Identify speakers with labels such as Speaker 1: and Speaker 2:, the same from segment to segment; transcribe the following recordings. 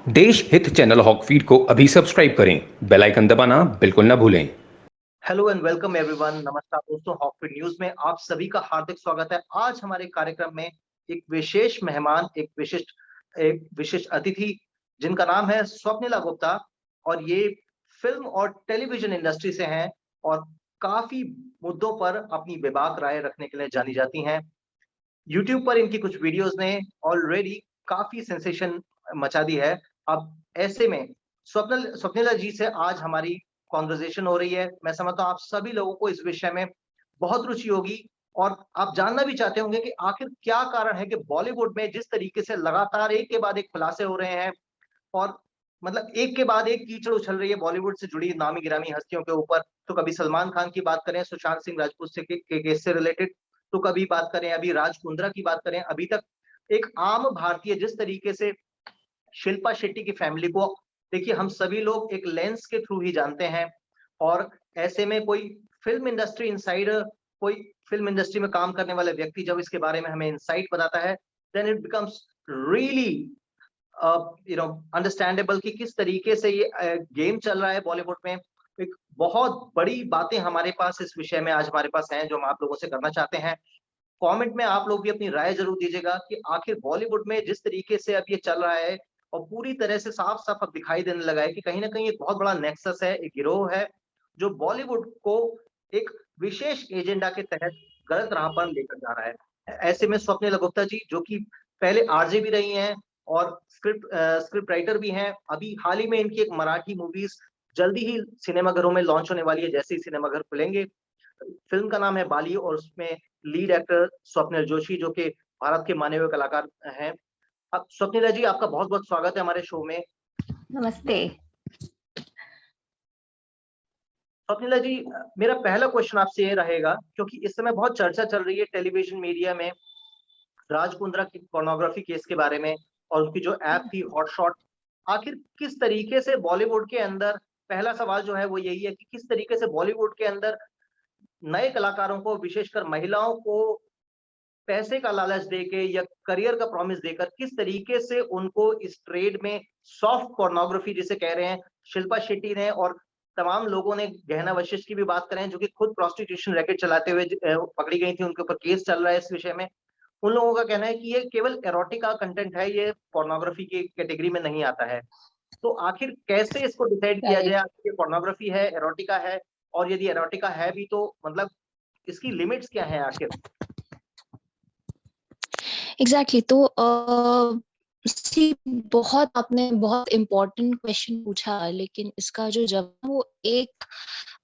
Speaker 1: देश हित channel hoc feed को अभी सब्सक्राइब करें, बेल आइकन दबाना बिल्कुल ना भूलें।
Speaker 2: Hello and welcome everyone. नमस्कार दोस्तों, हॉकफीड न्यूज में आप सभी का हार्दिक स्वागत है। आज हमारे कार्यक्रम में एक विशेष मेहमान, एक विशिष्ट अतिथि जिनका नाम है स्वप्निला गुप्ता, और ये फिल्म और टेलीविजन इंडस्ट्री से हैं और काफी मुद्दों पर अपनी बेबाक राय रखने के लिए जानी जाती हैं। यूट्यूब पर इनकी कुछ वीडियोस ने ऑलरेडी काफी सेंसेशन मचा दी है। अब ऐसे में स्वप्निला जी से आज हमारी कॉन्वर्जेशन हो रही है। मैं समझता हूँ आप सभी लोगों को इस विषय में बहुत रुचि होगी और आप जानना भी चाहते होंगे कि आखिर क्या कारण है कि बॉलीवुड में जिस तरीके से लगातार एक के बाद एक खुलासे हो रहे हैं और मतलब एक के बाद एक कीचड़ उछल रही है बॉलीवुड से जुड़ी नामी-गिरामी हस्तियों के ऊपर। तो कभी सलमान खान की बात करें सुशांत सिंह राजपूत से के केस से रिलेटेड, तो कभी बात करें अभी राज कुंद्रा की बात करें। अभी तक एक आम भारतीय जिस तरीके से शिल्पा शेट्टी की फैमिली को, देखिए हम सभी लोग एक लेंस के थ्रू ही जानते हैं, और ऐसे में कोई फिल्म इंडस्ट्री इनसाइडर, कोई फिल्म इंडस्ट्री में काम करने वाला व्यक्ति जब इसके बारे में हमें इनसाइट बताता है, then it becomes really understandable कि किस तरीके से ये गेम चल रहा है बॉलीवुड में। एक बहुत बड़ी बातें हमारे पास इस विषय में आज हमारे पास हैं जो हम आप लोगों से करना चाहते हैं। कमेंट में आप लोग भी अपनी राय ज़रूर दीजिएगा कि आखिर बॉलीवुड में जिस तरीके से अब ये चल रहा है और पूरी तरह से साफ-साफ अब दिखाई देने लगा है कि कहीं न कहीं एक बहुत बड़ा नेक्सस है, एक गिरोह है, जो बॉलीवुड को एक विशेष एजेंडा के तहत गलत राह पर लेकर जा रहा है। ऐसे में स्वप्निला गुप्ता जी, जो कि पहले आरजे भी रही हैं और स्क्रिप्ट राइटर भी हैं। अभी हाल ही में इनकी एक मराठी मूवीज़ जल्दी ही सिनेमाघरों में लॉन्च होने वाली है, जैसे ही सिनेमाघर खुलेंगे। फ़िल्म का नाम है बाली और उसमें लीड एक्टर स्वप्निल जोशी, जो कि भारत के माने हुए कलाकार हैं। अब स्वप्निला जी, आपका बहुत-बहुत स्वागत है हमारे शो में।
Speaker 3: नमस्ते।
Speaker 2: स्वप्निला जी, मेरा पहला क्वेश्चन आपसे ये रहेगा, क्योंकि इस समय बहुत चर्चा चल रही है टेलीविज़न मीडिया में राज कुंद्रा की पोर्नोग्राफी केस के बारे में और उनकी जो ऐप थी हॉटशॉट। आखिर किस तरीके से बॉलीवुड के अंदर, पहला सवाल जो है वो यही है कि किस तरीके से बॉलीवुड के अंदर नए कलाकारों को, विशेषकर महिलाओं को पैसे का लालच देके या करियर का प्रॉमिस देकर किस तरीके से उनको इस ट्रेड में सॉफ्ट पोर्नोग्राफी जिसे कह रहे हैं, शिल्पा शेट्टी ने और तमाम लोगों ने, गहना वशिष्ठ की भी बात करें जो कि खुद प्रोस्टिट्यूशन रैकेट चलाते हुए पकड़ी गई थी, उनके ऊपर केस चल रहा है इस विषय में। उन लोगों का कहना है कि ये केवल एरोटिका कंटेंट है, ये पोर्नोग्राफी की कैटेगरी में नहीं आता है। तो आखिर कैसे इसको डिसाइड किया
Speaker 3: राइट।
Speaker 2: जाए, आखिर ये पोर्नोग्राफी है, एरोटिका है, और यदि एरोटिका है भी तो मतलब इसकी लिमिट्स क्या हैं आखिर?
Speaker 3: एग्जैक्टली तो बहुत आपने बहुत इम्पोर्टेंट क्वेश्चन पूछा, लेकिन इसका जो जवाब वो एक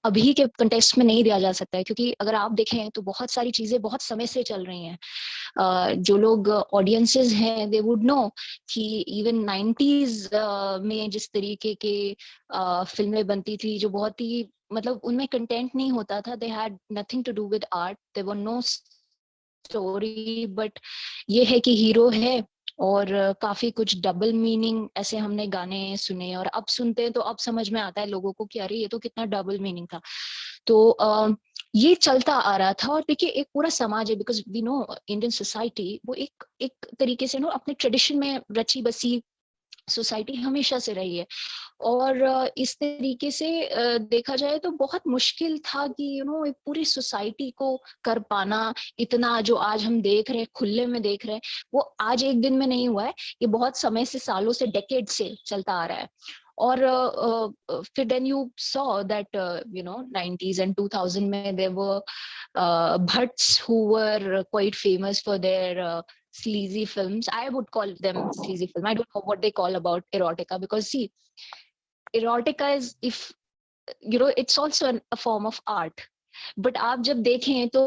Speaker 3: अभी के कंटेक्स्ट में नहीं दिया जा सकता है, क्योंकि अगर आप देखें तो बहुत सारी चीजें बहुत समय से चल रही हैं। जो लोग ऑडियंसेस हैं दे वुड नो कि इवन 90s में जिस तरीके के फिल्में बनती थी, जो बहुत ही मतलब उनमें कंटेंट नहीं होता था, they had nothing to do with art, there were no story, but ये है कि हीरो है और काफी कुछ डबल मीनिंग ऐसे हमने गाने सुने, और अब सुनते हैं तो अब समझ में आता है लोगों को कि अरे ये तो कितना डबल मीनिंग था। तो ये चलता आ रहा था। और देखिए एक पूरा समाज है, because we know Indian society वो एक एक तरीके से अपने ट्रेडिशन में रची बसी सोसाइटी हमेशा से रही है। और इस तरीके से देखा जाए तो बहुत मुश्किल था कि एक पूरी सोसाइटी को कर पाना, इतना जो आज हम देख रहे हैं, खुले में देख रहे हैं, वो आज एक दिन में नहीं हुआ है। ये बहुत समय से, सालों से, डेकेड से चलता आ रहा है। और फिर then you saw that 90s and 2000 में there were Bhatts who were quite famous for their sleazy films. I would call them sleazy film. I don't know what they call about erotica, because see, erotica is, if it's also a form of art. But आप जब देखें तो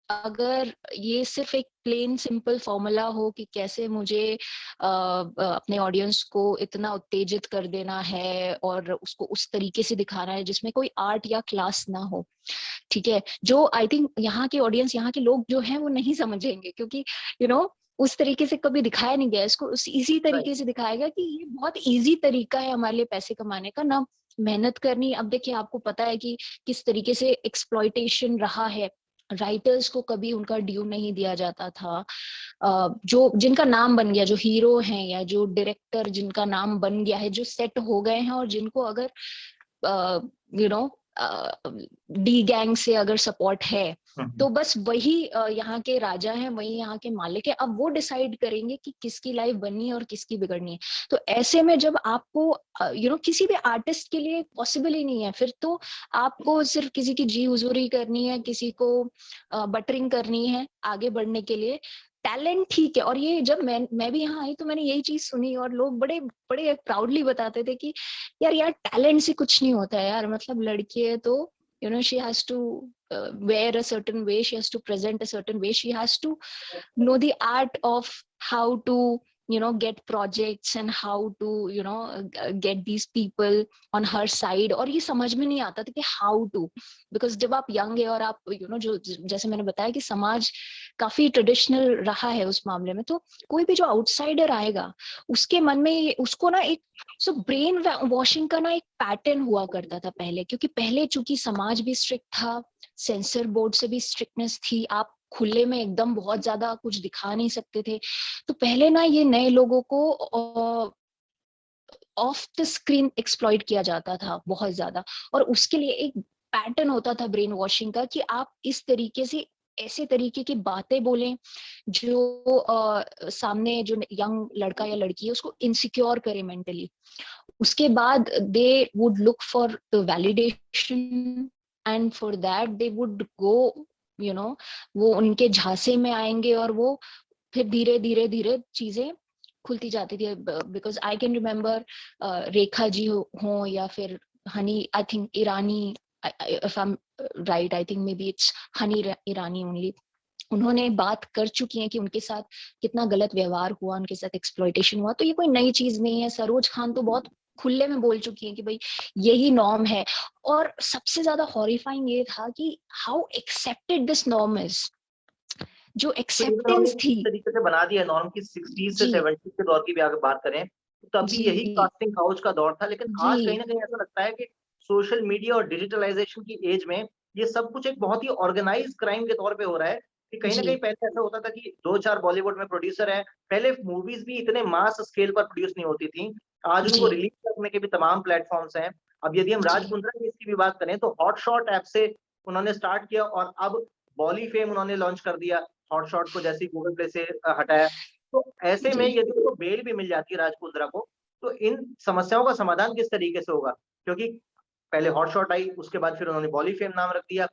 Speaker 3: अगर ये सिर्फ एक plain simple formula हो कि कैसे मुझे अपने ऑडियंस को इतना उत्तेजित कर देना है और उसको उस तरीके से दिखाना है जिसमें कोई आर्ट या क्लास ना हो, ठीक है, जो आई थिंक यहाँ के ऑडियंस, यहाँ के लोग जो हैं वो नहीं समझेंगे, क्योंकि उस तरीके से कभी दिखाया नहीं गया इसको। उस इसी
Speaker 2: राइट।
Speaker 3: तरीके से दिखाया गया कि ये बहुत इजी तरीका है हमारे लिए पैसे कमाने का, ना मेहनत करनी। अब देखिए आपको पता है कि किस तरीके से एक्सप्लॉइटेशन रहा है राइटर्स को कभी उनका ड्यू नहीं दिया जाता था, जो जिनका नाम बन गया, जो हीरो हैं या जो डायरेक्टर जिनका नाम बन गया है, जो सेट हो गए हैं और जिनको अगर यू नो डी गैंग से अगर सपोर्ट है तो बस वही यहाँ के राजा हैं, वही यहाँ के मालिक है। अब वो डिसाइड करेंगे कि किसकी लाइफ बननी है और किसकी बिगड़नी है। तो ऐसे में जब आपको किसी भी आर्टिस्ट के लिए पॉसिबल ही नहीं है, फिर तो आपको सिर्फ किसी की जी हुजूरी करनी है, किसी को बटरिंग करनी है आगे बढ़ने के लिए। टैलेंट ठीक है, और ये जब मैं भी यहाँ आई तो मैंने यही चीज सुनी और लोग बड़े बड़े प्राउडली बताते थे कि यार टैलेंट से कुछ नहीं होता है यार, मतलब लड़की है तो she has to wear a certain way, she has to present a certain way, she has to know the art of how to get projects and how to get these people on her side। और ये समझ में नहीं आता था कि how to, because जब आप यंग है और आप जो जैसे मैंने बताया कि समाज काफी ट्रेडिशनल रहा है उस मामले में, तो कोई भी जो आउटसाइडर आएगा उसके मन में उसको ना एक ब्रेन वॉशिंग का ना एक पैटर्न हुआ करता था पहले, क्योंकि पहले चूंकि समाज भी स्ट्रिक्ट था, सेंसर बोर्ड से भी स्ट्रिक्टनेस थी, आप खुले में एकदम बहुत ज्यादा कुछ दिखा नहीं सकते थे। तो पहले ना ये नए लोगों को ऑफ द स्क्रीन एक्सप्लॉइट किया जाता था बहुत ज्यादा, और उसके लिए एक पैटर्न होता था ब्रेन वॉशिंग का कि आप इस तरीके से ऐसे तरीके की बातें बोलें जो सामने जो यंग लड़का या लड़की है उसको इनसिक्योर करे मेंटली। उसके बाद they would look for the validation and for that they would go वो उनके झांसे में आएंगे और वो फिर धीरे धीरे धीरे चीजें खुलती जाती थी। Because I can remember Rekha ji हो या फिर Honey, I think Irani, if I'm right, I think maybe it's Honey Irani only, उन्होंने बात कर चुकी हैं कि उनके साथ कितना गलत व्यवहार हुआ, उनके साथ एक्सप्लॉइटेशन हुआ। तो ये कोई नई चीज नहीं है। सरोज खान तो बहुत खुले में बोल चुकी हैं कि भाई यही नॉर्म है। और सबसे ज्यादा हॉरिफाइंग ये था कि how accepted this norm is, जो एक्सेप्टेंस थी
Speaker 2: तरीके से बना दिया नॉर्म की 60s से 70s के दौर की भी अगर बात करें तो तब भी यही कास्टिंग हाउस का दौर था। लेकिन आज कहीं ना कहीं ऐसा लगता है कि सोशल मीडिया और डिजिटलाइजेशन की एज में ये सब कुछ एक बहुत ही ऑर्गेनाइज क्राइम के तौर पे हो रहा है कि कहीं ना कहीं पहले ऐसा होता था कि 2-4 बॉलीवुड में प्रोड्यूसर है, पहले मूवीज भी इतने मास स्केल पर प्रोड्यूस नहीं होती थी, आज उनको रिलीज करने के भी तमाम प्लेटफॉर्म्स हैं। अब यदि हम राज कुंद्रा की इसकी भी बात करें तो हॉटशॉट ऐप से उन्होंने स्टार्ट किया और अब बॉली फेम उन्होंने लॉन्च कर दिया, हॉटशॉट को जैसे गूगल प्ले से हटाया। तो ऐसे में यदि उनको बेल भी मिल जाती है राज कुंद्रा को, तो इन समस्याओं का समाधान किस तरीके से होगा? क्योंकि पहले हॉटशॉट आई, उसके बाद फिर उन्होंने बॉली फेम नाम रख दिया,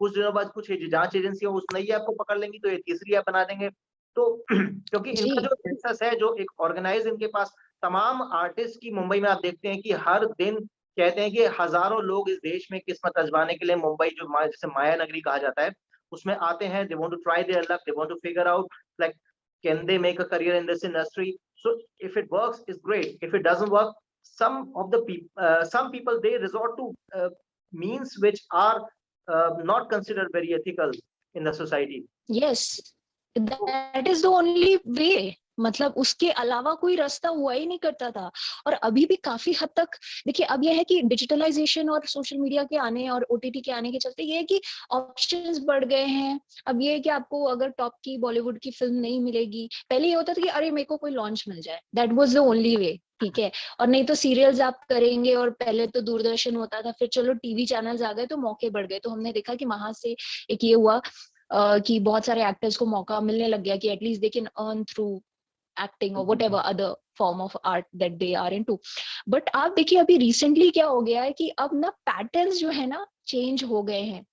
Speaker 2: कुछ दिनों बाद कुछ जांच एजेंसियां उस नई ऐप को पकड़ लेंगी तो ये तीसरी ऐप बना देंगे। तो क्योंकि इनका जो सेंसस है, जो एक ऑर्गेनाइज इनके पास तमाम आर्टिस्ट की, मुंबई में आप देखते हैं कि हर दिन कहते हैं कि हजारों लोग इस देश में किस्मत आजमाने के लिए मुंबई जो जिसे माया नगरी कहा जाता है उसमें आते हैं। They want to try their luck, they want to figure out like can they make a career in this industry. So if it works is great, if it doesn't work some people they resort to means which are not considered very ethical in the society.
Speaker 3: Yes, that is the only way, मतलब उसके अलावा कोई रास्ता हुआ ही नहीं करता था। और अभी भी काफी हद तक देखिए, अब यह है कि डिजिटलाइजेशन और सोशल मीडिया के आने और ओटीटी के आने के चलते ये है कि ऑप्शंस बढ़ गए हैं। अब ये है कि आपको अगर टॉप की बॉलीवुड की फिल्म नहीं मिलेगी, पहले ये होता था कि अरे मेरे को कोई लॉन्च मिल जाए, that was the only way, ठीक है। और नहीं तो सीरियल्स आप करेंगे, और पहले तो दूरदर्शन होता था, फिर चलो टीवी चैनल्स आ गए तो मौके बढ़ गए। तो हमने देखा कि वहां से एक ये हुआ कि बहुत सारे एक्टर्स को मौका मिलने लग गया कि at least they can earn through acting और whatever other form of art that they are into। But आप देखिए अभी रिसेंटली क्या हो गया है कि अब ना पैटर्न्स जो है ना चेंज हो गए हैं।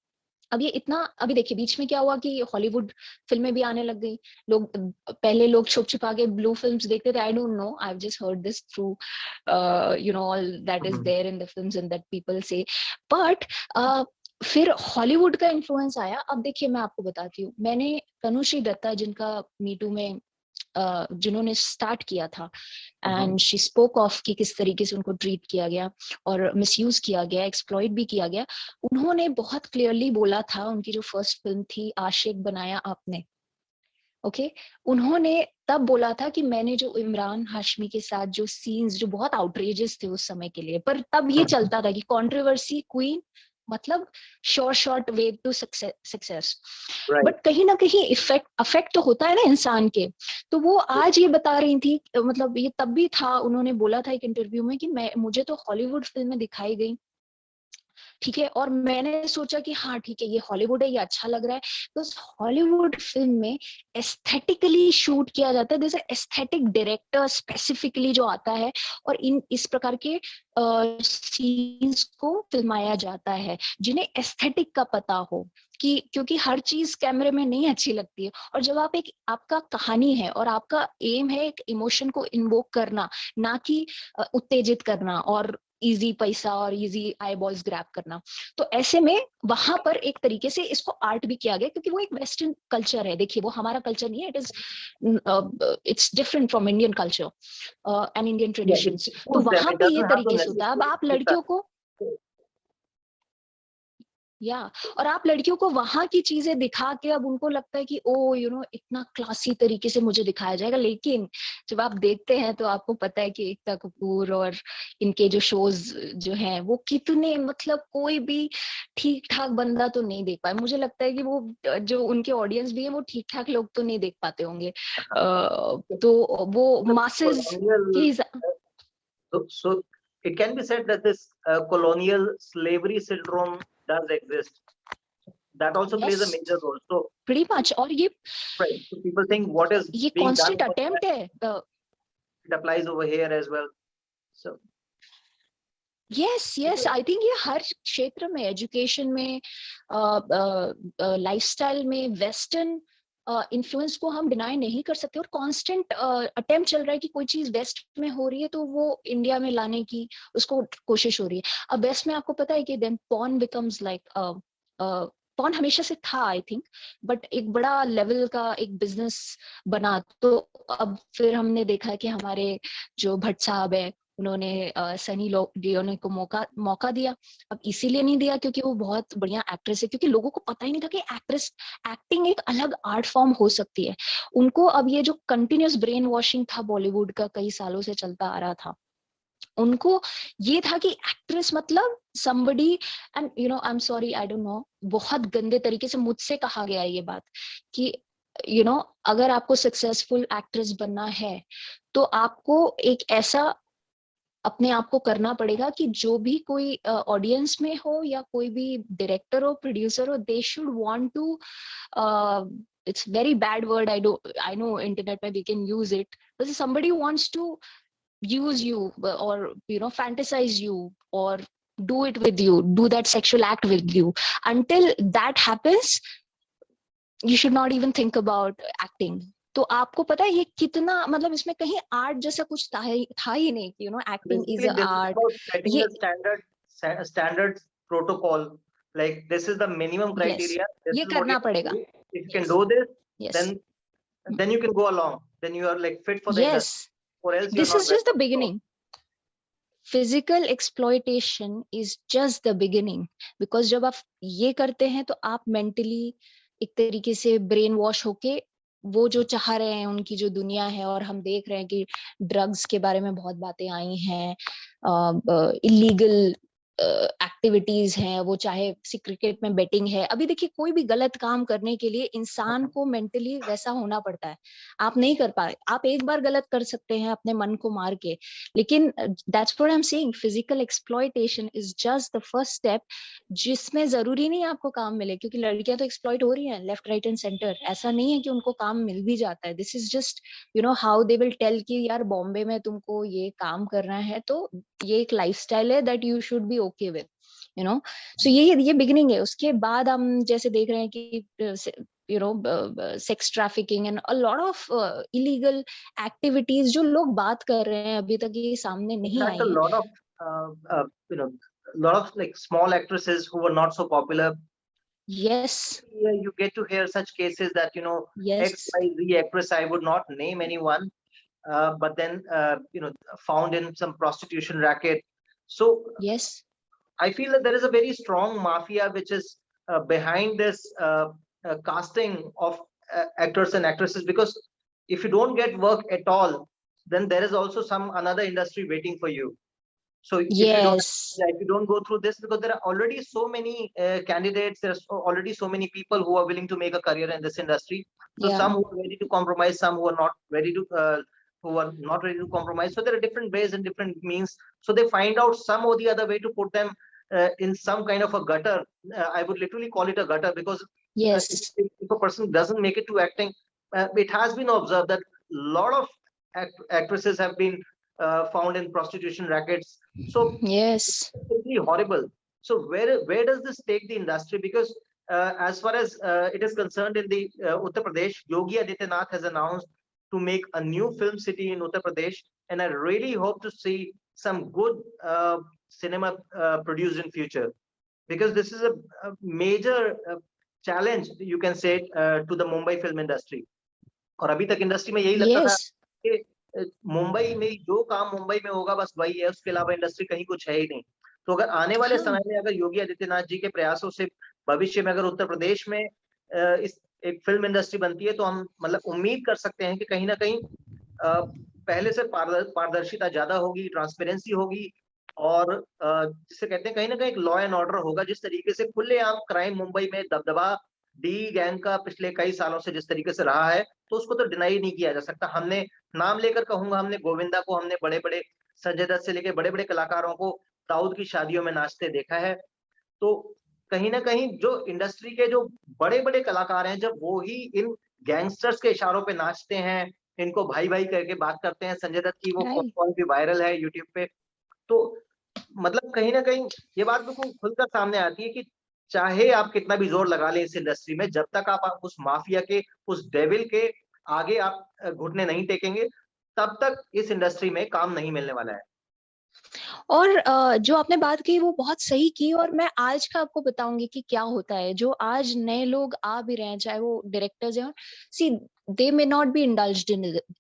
Speaker 3: अब ये इतना, अभी देखिए बीच में क्या हुआ कि हॉलीवुड फिल्में भी आने लग गई। लोग पहले लोग छुप छुपा के ब्लू फिल्म्स देखते थे, I don't know, I have just heard this through all that is there in the films and that people say. But फिर हॉलीवुड का इन्फ्लुएंस आया। अब देखिए मैं आपको बताती हूँ, मैंने तनुश्री दत्ता जिनका मीटू में जिन्होंने स्टार्ट किया था, एंड शी स्पोक ऑफ कि किस तरीके से उनको ट्रीट किया गया और मिसयूज किया गया, एक्सप्लॉइट भी किया गया। उन्होंने बहुत क्लियरली बोला था, उनकी जो फर्स्ट फिल्म थी आशिक बनाया आपने, ओके उन्होंने तब बोला था कि मैंने जो इमरान हाशमी के साथ जो सीन्स जो बहुत आउटरेजियस थे उस समय के लिए, पर तब ये चलता था कि कंट्रोवर्सी क्वीन मतलब short way to success.
Speaker 2: Right.
Speaker 3: But कहीं ना कहीं अफेक्ट तो होता है ना इंसान के। तो वो आज ये बता रही थी, मतलब ये तब भी था, उन्होंने बोला था एक इंटरव्यू में कि मुझे तो हॉलीवुड फिल्में दिखाई गई, ठीक है, और मैंने सोचा कि हाँ ठीक है, ये हॉलीवुड है, ये अच्छा लग रहा है। तो हॉलीवुड फिल्म में एस्थेटिकली शूट किया जाता है, जैसे एस्थेटिक डायरेक्टर स्पेसिफिकली जो आता है और इस प्रकार के सीन्स को फिल्माया जाता है, जिन्हें एस्थेटिक का पता हो, कि क्योंकि हर चीज कैमरे में नहीं अच्छी लगती है। और जब आपका कहानी है और आपका एम है एक इमोशन को इन्वोक करना, ना कि उत्तेजित करना और इजी पैसा और इजी आई बॉल्स ग्रैब करना, तो ऐसे में वहां पर एक तरीके से इसको आर्ट भी किया गया, क्योंकि वो एक वेस्टर्न कल्चर है। देखिए, वो हमारा कल्चर नहीं है, it's different from Indian culture and Indian traditions. तो वहां
Speaker 2: It
Speaker 3: पे ये
Speaker 2: doesn't have to
Speaker 3: तरीके से होता है। अब आप
Speaker 2: necessarily be
Speaker 3: लड़कियों को और आप लड़कियों को वहां की चीजें दिखा के अब उनको लगता है कि ओ इतना क्लासी तरीके से मुझे दिखाया जाएगा। लेकिन जब आप देखते हैं तो आपको पता है कि एकता कपूर और इनके जो शोज जो हैं वो कितने, मतलब कोई भी ठीक ठाक बंदा तो नहीं देख पाए। मुझे लगता है कि वो जो उनके ऑडियंस भी है वो ठीक ठाक लोग तो नहीं देख पाते होंगे। तो वो मासेस
Speaker 2: colonial.
Speaker 3: की
Speaker 2: So it can be said that this colonial slavery syndrome does exist. That also plays a
Speaker 3: yes,
Speaker 2: major role. So,
Speaker 3: pretty much. और
Speaker 2: right, so people think what is
Speaker 3: ये
Speaker 2: being done
Speaker 3: constant
Speaker 2: over
Speaker 3: attempt
Speaker 2: there,
Speaker 3: है।
Speaker 2: it applies over here as well. So
Speaker 3: yes, I think ये हर क्षेत्र में, education में, lifestyle में, western influence को हम डिनाई नहीं कर सकते। और कांस्टेंट अटेम्प्ट चल रहा है कि कोई चीज वेस्ट में हो रही है तो वो इंडिया में लाने की उसको कोशिश हो रही है। अब वेस्ट में आपको पता है कि then porn becomes like, porn हमेशा से था आई थिंक, बट एक बड़ा लेवल का एक बिजनेस बना। तो अब फिर हमने देखा कि हमारे जो भट्ट साहब है, उन्होंने सनी लियोनी को मौका दिया। अब इसीलिए नहीं दिया क्योंकि वो बहुत बढ़िया एक्ट्रेस है, क्योंकि लोगों को पता ही नहीं था कि एक्टिंग एक अलग आर्ट फॉर्म हो सकती है। उनको अब ये जो कंटिन्यूस ब्रेन वॉशिंग था बॉलीवुड का, कई सालों से चलता आ रहा था, उनको ये था कि एक्ट्रेस मतलब somebody, and I am sorry, I don't no, बहुत गंदे तरीके से मुझसे कहा गया है ये बात कि अगर आपको सक्सेसफुल एक्ट्रेस बनना है तो आपको एक ऐसा अपने आप को करना पड़ेगा कि जो भी कोई ऑडियंस में हो या कोई भी डायरेक्टर हो, प्रोड्यूसर हो, they should want to, it's very bad word, I know internet पे we can use it, but somebody wants to use you or fantasize you or do it with you, do that sexual act with you. Until that happens, you should not even think about acting. तो आपको पता है ये कितना, मतलब इसमें कहीं art जैसा कुछ था ही नहीं कि acting is
Speaker 2: basically,
Speaker 3: a
Speaker 2: this is
Speaker 3: art.
Speaker 2: about setting
Speaker 3: ये
Speaker 2: a standard protocol. Like this is the minimum
Speaker 3: yes,
Speaker 2: criteria. This
Speaker 3: ये
Speaker 2: is what you
Speaker 3: करना
Speaker 2: can
Speaker 3: पड़ेगा।
Speaker 2: do. If you can
Speaker 3: yes,
Speaker 2: do this,
Speaker 3: yes,
Speaker 2: then you can go along. Then you are like fit for the
Speaker 3: yes,
Speaker 2: industry. Or else you're
Speaker 3: this
Speaker 2: not
Speaker 3: is
Speaker 2: well
Speaker 3: just the
Speaker 2: off. So,
Speaker 3: beginning. Physical exploitation is just the beginning, because जब आप ये करते हैं तो आप mentally एक तरीके से ब्रेन वॉश होके वो जो चाह रहे हैं उनकी जो दुनिया है, और हम देख रहे हैं कि ड्रग्स के बारे में बहुत बातें आई हैं, इलीगल एक्टिविटीज हैं, वो चाहे क्रिकेट में बेटिंग है। अभी देखिए, कोई भी गलत काम करने के लिए इंसान को मेंटली वैसा होना पड़ता है। आप नहीं कर पाए, आप एक बार गलत कर सकते हैं अपने मन को मार के, लेकिन that's what I am saying, physical exploitation is just the first step, जिसमें जरूरी नहीं आपको काम मिले, क्योंकि लड़कियां तो एक्सप्लॉइट हो रही हैं लेफ्ट राइट एंड सेंटर। ऐसा नहीं है कि उनको काम मिल भी जाता है। This is just how they will tell कि यार बॉम्बे में तुमको ये काम करना है, तो ये एक लाइफस्टाइल है that you should be okay with, so ये बिगिनिंग है। उसके बाद हम जैसे देख रहे हैं कि sex trafficking and a lot of illegal activities जो लोग बात कर रहे हैं, अभी तक ये सामने
Speaker 2: in
Speaker 3: नहीं
Speaker 2: fact, a
Speaker 3: आई है।
Speaker 2: lot of lot of like small actresses who were not so popular.
Speaker 3: Yes,
Speaker 2: Yeah, you get to hear such cases that
Speaker 3: yes,
Speaker 2: XYZ actress, I would not name anyone, but then found in some prostitution racket. So
Speaker 3: yes,
Speaker 2: I feel that there is a very strong mafia which is behind this casting of actors and actresses, because if you don't get work at all, then there is also some another industry waiting for you. So if
Speaker 3: Yes.
Speaker 2: you don't go through this, because there are already so many candidates, there's already so many people who are willing to make a career in this industry. So
Speaker 3: Yeah.
Speaker 2: some who are ready to compromise, some who are not ready to compromise. So there are different ways and different means. So they find out some or the other way to put them in some kind of a gutter. I would literally call it a gutter, because
Speaker 3: Yes.
Speaker 2: if a person doesn't make it to acting, it has been observed that a lot of actresses have been found in prostitution rackets. So
Speaker 3: Yes.
Speaker 2: it's simply horrible. So where does this take the industry? Because as far as it is concerned, in the Uttar Pradesh, Yogi Adityanath has announced to make a new film city in Uttar Pradesh, and I really hope to see some good cinema produced in future, because this is a major challenge, you can say, to the Mumbai film industry. और अभी तक industry में यही लगता था
Speaker 3: Yes.
Speaker 2: कि मुंबई में जो काम मुंबई में होगा बस वही है, उसके अलावा इंडस्ट्री कहीं कुछ है ही नहीं। तो अगर आने वाले
Speaker 3: हाँ.
Speaker 2: समय में अगर योगी आदित्यनाथ जी के प्रयासों से भविष्य में अगर उत्तर प्रदेश में इस एक फिल्म इंडस्ट्री बनती है, तो हम मतलब उम्मीद कर सकते हैं कि कहीं ना कहीं पहले से पारदर्शिता ज्यादा होगी, ट्रांसपेरेंसी होगी, और जिसे कहते हैं कहीं ना कहीं एक लॉ एंड ऑर्डर होगा। जिस तरीके से खुलेआम क्राइम मुंबई में दबदबा डी गैंग का पिछले कई सालों से जिस तरीके से रहा है, तो उसको तो डिनाई नहीं किया जा सकता। हमने नाम लेकर कहूंगा, हमने गोविंदा को, हमने बड़े बड़े संजय दत्त से लेकर बड़े बड़े कलाकारों को दाऊद की शादियों में नाचते देखा है। तो कहीं ना कहीं जो इंडस्ट्री के जो बड़े बड़े कलाकार हैं, जब वो ही इन गैंगस्टर्स के इशारों पे नाचते हैं, इनको भाई भाई करके बात करते हैं, संजय दत्त की वो
Speaker 3: Right.
Speaker 2: कॉल भी वायरल है यूट्यूब पे, तो मतलब कहीं ना कहीं ये बात बिल्कुल खुलकर सामने आती है कि चाहे आप कितना भी जोर लगा लें इस इंडस्ट्री में, जब तक आप उस माफिया के, उस डेविल के आगे आप घुटने नहीं टेकेंगे, तब तक इस इंडस्ट्री में काम नहीं मिलने वाला है।
Speaker 3: और जो आपने बात की वो बहुत सही की, और मैं आज का आपको बताऊंगी कि क्या होता है। जो आज नए लोग आ भी रहे हैं, चाहे वो डायरेक्टर्स हैं, see they may not be indulged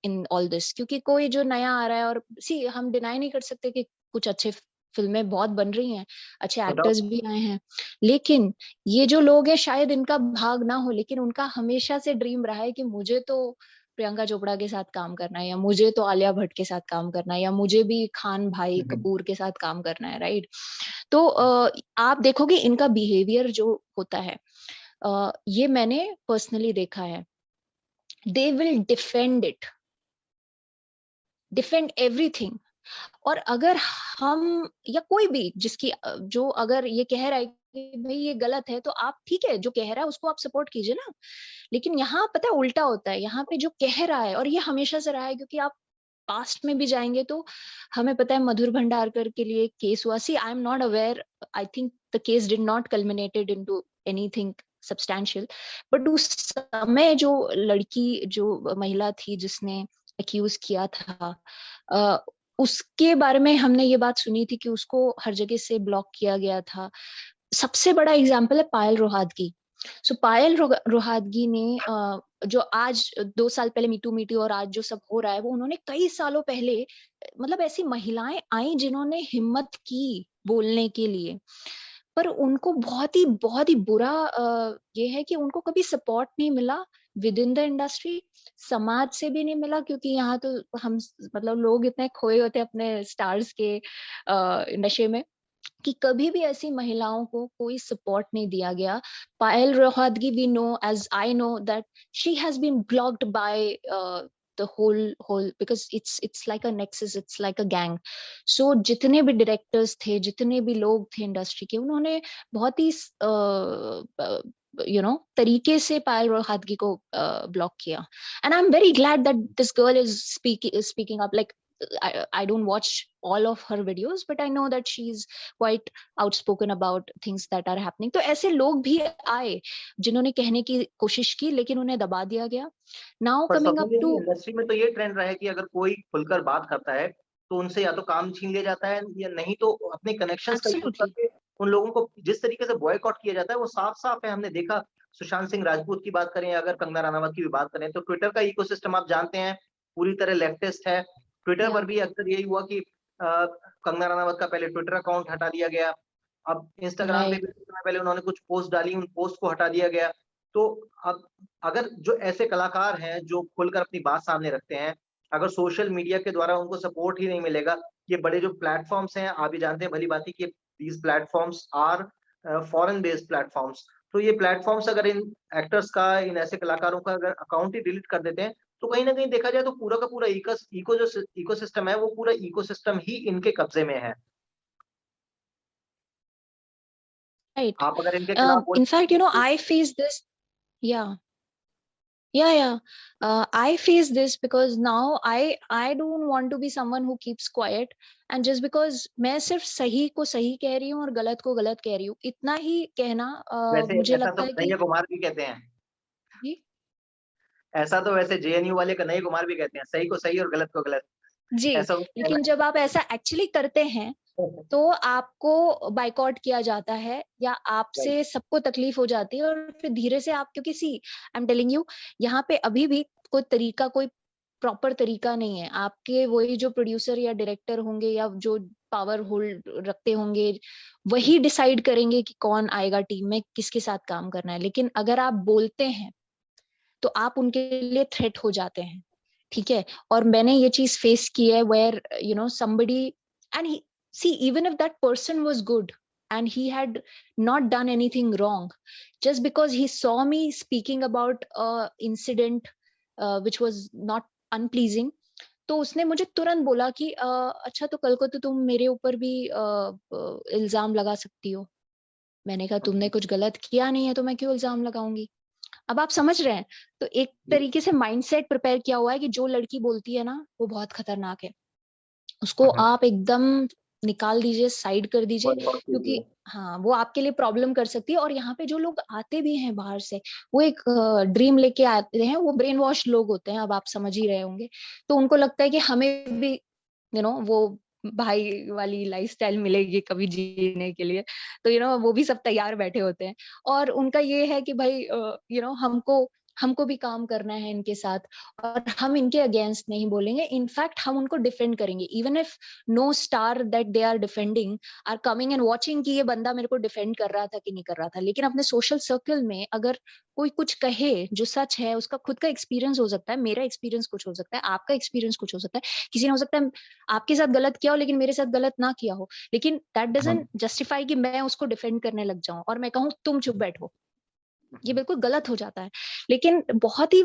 Speaker 3: in all this, क्योंकि कोई जो नया आ रहा है, और सी हम डिनाई नहीं कर सकते कि कुछ अच्छे फिल्में बहुत बन रही हैं, अच्छे
Speaker 2: नो
Speaker 3: एक्टर्स
Speaker 2: डाउट।
Speaker 3: भी आए हैं, लेकिन ये जो लोग हैं शायद इनका भाग ना हो, लेकिन उनका हमेशा से ड्रीम रहा है कि मुझे तो प्रियंका चोपड़ा के साथ काम करना है, या मुझे तो आलिया भट्ट के साथ काम करना है, या मुझे भी खान भाई कपूर के साथ काम करना है, राइट? तो आप देखोगे इनका बिहेवियर जो होता है, ये मैंने पर्सनली देखा है, दे विल डिफेंड एवरीथिंग। और अगर हम या कोई भी जिसकी जो अगर ये कह रहा है कि भाई ये गलत है, तो आप ठीक है, जो कह रहा है उसको आप सपोर्ट कीजिए ना। लेकिन यहाँ पता है उल्टा होता है, यहाँ पे जो कह रहा है, और ये हमेशा से रहा है, क्योंकि आप पास्ट में भी जाएंगे तो हमें पता है मधुर भंडारकर के लिए केस हुआ। See I am not aware, I think the case did not culminated into anything substantial, but उस समय जो लड़की, जो महिला थी जिसने अक्यूज किया था, उसके बारे में हमने ये बात सुनी थी कि उसको हर जगह से ब्लॉक किया गया था। सबसे बड़ा एग्जाम्पल है पायल रोहातगी। सो पायल रोहातगी ने जो आज 2 साल पहले मीटू और आज जो सब हो रहा है, वो उन्होंने कई सालों पहले, मतलब ऐसी महिलाएं आई जिन्होंने हिम्मत की बोलने के लिए, पर उनको बहुत ही बुरा ये है कि उनको कभी सपोर्ट नहीं मिला विद इन द इंडस्ट्री, समाज से भी नहीं मिला, क्योंकि यहाँ तो हम मतलब लोग इतने खोए होते हैं अपने स्टार्स के नशे में, कि कभी भी ऐसी महिलाओं को कोई सपोर्ट नहीं दिया गया। Payal Rohatgi, we know, as I know that she has been blocked by the whole because it's like a nexus, it's like a gang. So जितने भी डायरेक्टर्स थे, जितने भी लोग थे इंडस्ट्री के, उन्होंने बहुत ही तरीके से पायल रोहतगी को ब्लॉक किया। And I am very glad that this girl is speaking up, like I don't watch all of her videos, but I know that she's quite outspoken about things that are happening. तो ऐसे लोग भी आए जिन्होंने कहने की कोशिश की, लेकिन उन्हें दबा दिया गया। Now
Speaker 2: पर
Speaker 3: coming up to
Speaker 2: इंडस्ट्री में तो ये ट्रेंड रहा है कि अगर कोई खुलकर बात करता है, तो उनसे या तो काम छीन लिया जाता है, या नहीं तो अपने कनेक्शंस का यूज
Speaker 3: absolutely,
Speaker 2: करके उन लोगों को जिस तरीके से बॉयकॉट किया जाता है, वो साफ साफ है। हमने देखा, सुशांत सिंह राजपूत की बात करें, अगर कंगना रनावत की भी बात करें, तो ट्विटर का इकोसिस्टम आप जानते हैं पूरी तरह लेफ्टिस्ट है। ट्विटर
Speaker 3: yeah,
Speaker 2: पर भी अक्सर यही हुआ कि कंगना रनावत का पहले ट्विटर अकाउंट हटा दिया गया। अब इंस्टाग्राम पे
Speaker 3: right,
Speaker 2: भी कुछ समय पहले उन्होंने कुछ पोस्ट डाली, उन पोस्ट को हटा दिया गया। तो अब अगर जो ऐसे कलाकार हैं जो खुलकर अपनी बात सामने रखते हैं, अगर सोशल मीडिया के द्वारा उनको सपोर्ट ही नहीं मिलेगा, ये बड़े जो प्लेटफॉर्म्स हैं, आप भी जानते हैं भली भांति कि these platforms are foreign based platforms. तो ये प्लेटफॉर्म्स अगर इन एक्टर्स का, इन ऐसे कलाकारों का अगर अकाउंट ही डिलीट कर देते हैं, तो कहीं ना कहीं देखा जाए तो पूरा का पूरा इकोसिस्टम है, वो पूरा इकोसिस्टम ही इनके कब्जे में है।
Speaker 3: Right.
Speaker 2: आप अगर इनके खिलाफ
Speaker 3: In fact,
Speaker 2: बोले
Speaker 3: I face this. Yeah. Yeah. I face this because now I don't want to be someone who keeps quiet, and just because मैं सिर्फ सही को सही कह रही हूँ और गलत को गलत कह रही हूँ, इतना ही कहना
Speaker 2: वैसे
Speaker 3: मुझे
Speaker 2: ऐसा
Speaker 3: लगता
Speaker 2: तो
Speaker 3: है
Speaker 2: कन्हैया
Speaker 3: कि
Speaker 2: कुमार भी कहते हैं।
Speaker 3: जी
Speaker 2: ऐसा तो वैसे जेएनयू वाले कन्हैया कुमार भी कहते हैं, सही को सही और गलत को गलत।
Speaker 3: जी।
Speaker 2: ऐसा उनका कहना
Speaker 3: लेकिन जब आप ऐसा एक्चुअली करते हैं
Speaker 2: है।
Speaker 3: तो आपको बाइकआउट किया जाता है या
Speaker 2: राइट।
Speaker 3: आपसे सबको तकलीफ हो जाती है, और फिर धीरे से आप, क्योंकि सी आई एम टेलिंग यू, यहाँ पे अभी भी कोई प्रॉपर तरीका नहीं है। आपके वही जो प्रोड्यूसर या डायरेक्टर होंगे या जो पावर होल्ड रखते होंगे, वही डिसाइड करेंगे कि कौन आएगा टीम में, किसके साथ काम करना है। लेकिन अगर आप बोलते हैं तो आप उनके लिए थ्रेट हो जाते हैं, ठीक है। और मैंने ये चीज फेस की है where somebody, and he, see, even if that person was good and he had not done anything wrong, just because he saw me speaking about a incident which was not unpleasing, तो उसने मुझे तुरंत बोला कि अच्छा, तो कल को तो तुम मेरे ऊपर भी इल्जाम लगा सकती हो। मैंने कहा तुमने कुछ गलत किया नहीं है तो मैं क्यों इल्जाम लगाऊंगी। अब आप समझ रहे हैं, तो एक तरीके से माइंडसेट प्रिपेयर किया हुआ है कि जो लड़की बोलती है ना वो बहुत खतरनाक है, उसको आप एकदम निकाल दीजिए, साइड कर दीजिए, क्योंकि हाँ, वो आपके लिए प्रॉब्लम कर सकती है। और यहाँ पे जो लोग आते भी हैं बाहर से, वो एक ड्रीम लेके आते हैं, वो ब्रेन वॉश लोग होते हैं, अब आप समझ ही रहे होंगे। तो उनको लगता है कि हमें भी वो भाई वाली लाइफस्टाइल मिलेगी कभी जीने के लिए, तो वो भी सब तैयार बैठे होते हैं। और उनका ये है कि भाई हमको हमको भी काम करना है इनके साथ, और हम इनके अगेंस्ट नहीं बोलेंगे, इनफैक्ट हम उनको डिफेंड करेंगे, even if no star that they are defending are coming and watching कि ये बंदा मेरे को डिफेंड कर रहा था कि नहीं कर रहा था। लेकिन अपने सोशल सर्कल में अगर कोई कुछ कहे जो सच है, उसका खुद का एक्सपीरियंस हो सकता है, मेरा एक्सपीरियंस कुछ हो सकता है, आपका एक्सपीरियंस कुछ हो सकता है, किसी ने हो सकता है आपके साथ गलत किया हो लेकिन मेरे साथ गलत ना किया हो, लेकिन दैट डजंट जस्टिफाई कि मैं उसको डिफेंड करने लग जाऊं और मैं कहूं तुम चुप बैठो। ये बिल्कुल गलत हो जाता है। लेकिन बहुत ही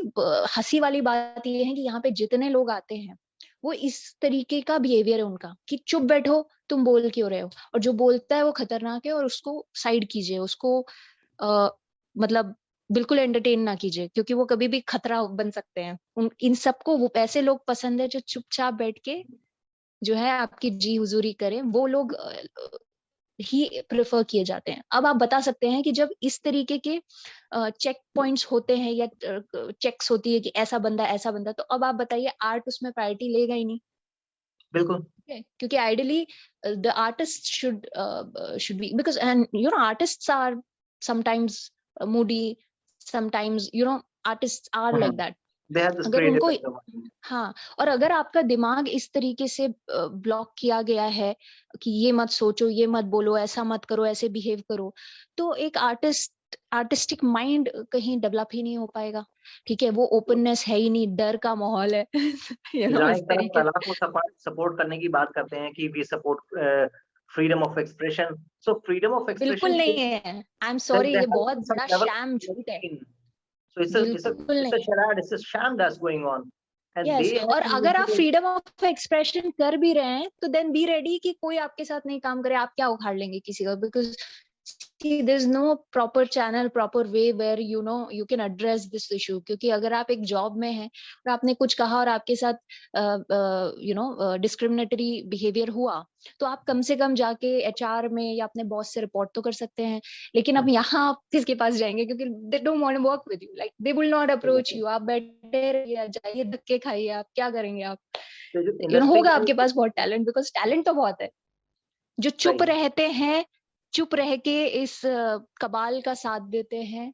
Speaker 3: हंसी वाली बात ये है कि यहाँ पे जितने लोग आते हैं वो इस तरीके का बिहेवियर है उनका कि चुप बैठो, तुम बोल क्यों रहे हो, और जो बोलता है वो खतरनाक है और उसको साइड कीजिए, उसको मतलब बिल्कुल एंटरटेन ना कीजिए, क्योंकि वो कभी भी खतरा बन सकते हैं। इन सबको वो ऐसे लोग पसंद है जो चुपचाप बैठ के जो है आपकी जी हुजूरी करें, वो लोग ही प्रेफर किए जाते हैं। अब आप बता सकते हैं कि जब इस तरीके के चेक पॉइंट्स होते हैं या चेक्स होती है कि ऐसा बंदा, तो अब आप बताइए आर्ट उसमें प्रायोरिटी लेगा ही नहीं।
Speaker 2: बिल्कुल।
Speaker 3: क्योंकि ideally the artist should be, because and artists are sometimes moody, sometimes artists are like that.
Speaker 2: They have this
Speaker 3: अगर
Speaker 2: creative
Speaker 3: उनको
Speaker 2: mind.
Speaker 3: हाँ, और अगर आपका दिमाग इस तरीके से ब्लॉक किया गया है कि ये मत सोचो, ये मत बोलो, ऐसा मत करो, ऐसे बिहेव करो, तो एक आर्टिस्टिक माइंड कहीं डेवलप ही नहीं हो पाएगा। ठीक है, वो ओपननेस है ही नहीं, डर का माहौल है
Speaker 2: जहाँ
Speaker 3: इस
Speaker 2: एक तरफ
Speaker 3: तरीके।
Speaker 2: कला को सपोर्ट करने की बात करते हैं कि we support freedom of expression, so freedom of
Speaker 3: बिल्कुल
Speaker 2: एक्सप्रेशन
Speaker 3: नहीं है, आई एम सॉरी, ये
Speaker 2: there has
Speaker 3: बहुत
Speaker 2: been some
Speaker 3: बड़ा
Speaker 2: level
Speaker 3: शैम
Speaker 2: of
Speaker 3: झूठ है।
Speaker 2: routine. So
Speaker 3: बिल्कुल
Speaker 2: it's a
Speaker 3: नहीं है।
Speaker 2: charade, it's a sham that's going on, and
Speaker 3: yes,
Speaker 2: they have
Speaker 3: और
Speaker 2: been
Speaker 3: अगर आप
Speaker 2: using
Speaker 3: फ्रीडम ऑफ एक्सप्रेशन कर भी रहे हैं तो देन बी रेडी कि कोई आपके साथ नहीं काम करे, आप क्या उखाड़ लेंगे किसी का, because there is no proper channel, proper way where you can address this issue। क्योंकि अगर आप एक जॉब में हैं और आपने कुछ कहा और आपके साथ डिस्क्रिमिनेटरी बिहेवियर हुआ, तो आप कम से कम जाके एचआर में या अपने बॉस से रिपोर्ट तो कर सकते हैं। लेकिन अब यहाँ आप किसके पास जाएंगे, क्योंकि they don't want to work with you, like they will not approach you. आप बैठे रहिए, जाइए धक्के खाइए, आप क्या करेंगे आप।
Speaker 2: तो जो इंडस्ट्री
Speaker 3: होगा
Speaker 2: का
Speaker 3: आपके पास बहुत टैलेंट, बिकॉज टैलेंट तो बहुत है। जो चुप
Speaker 2: सही
Speaker 3: रहते हैं, चुप रह के इस कबाल का साथ देते हैं,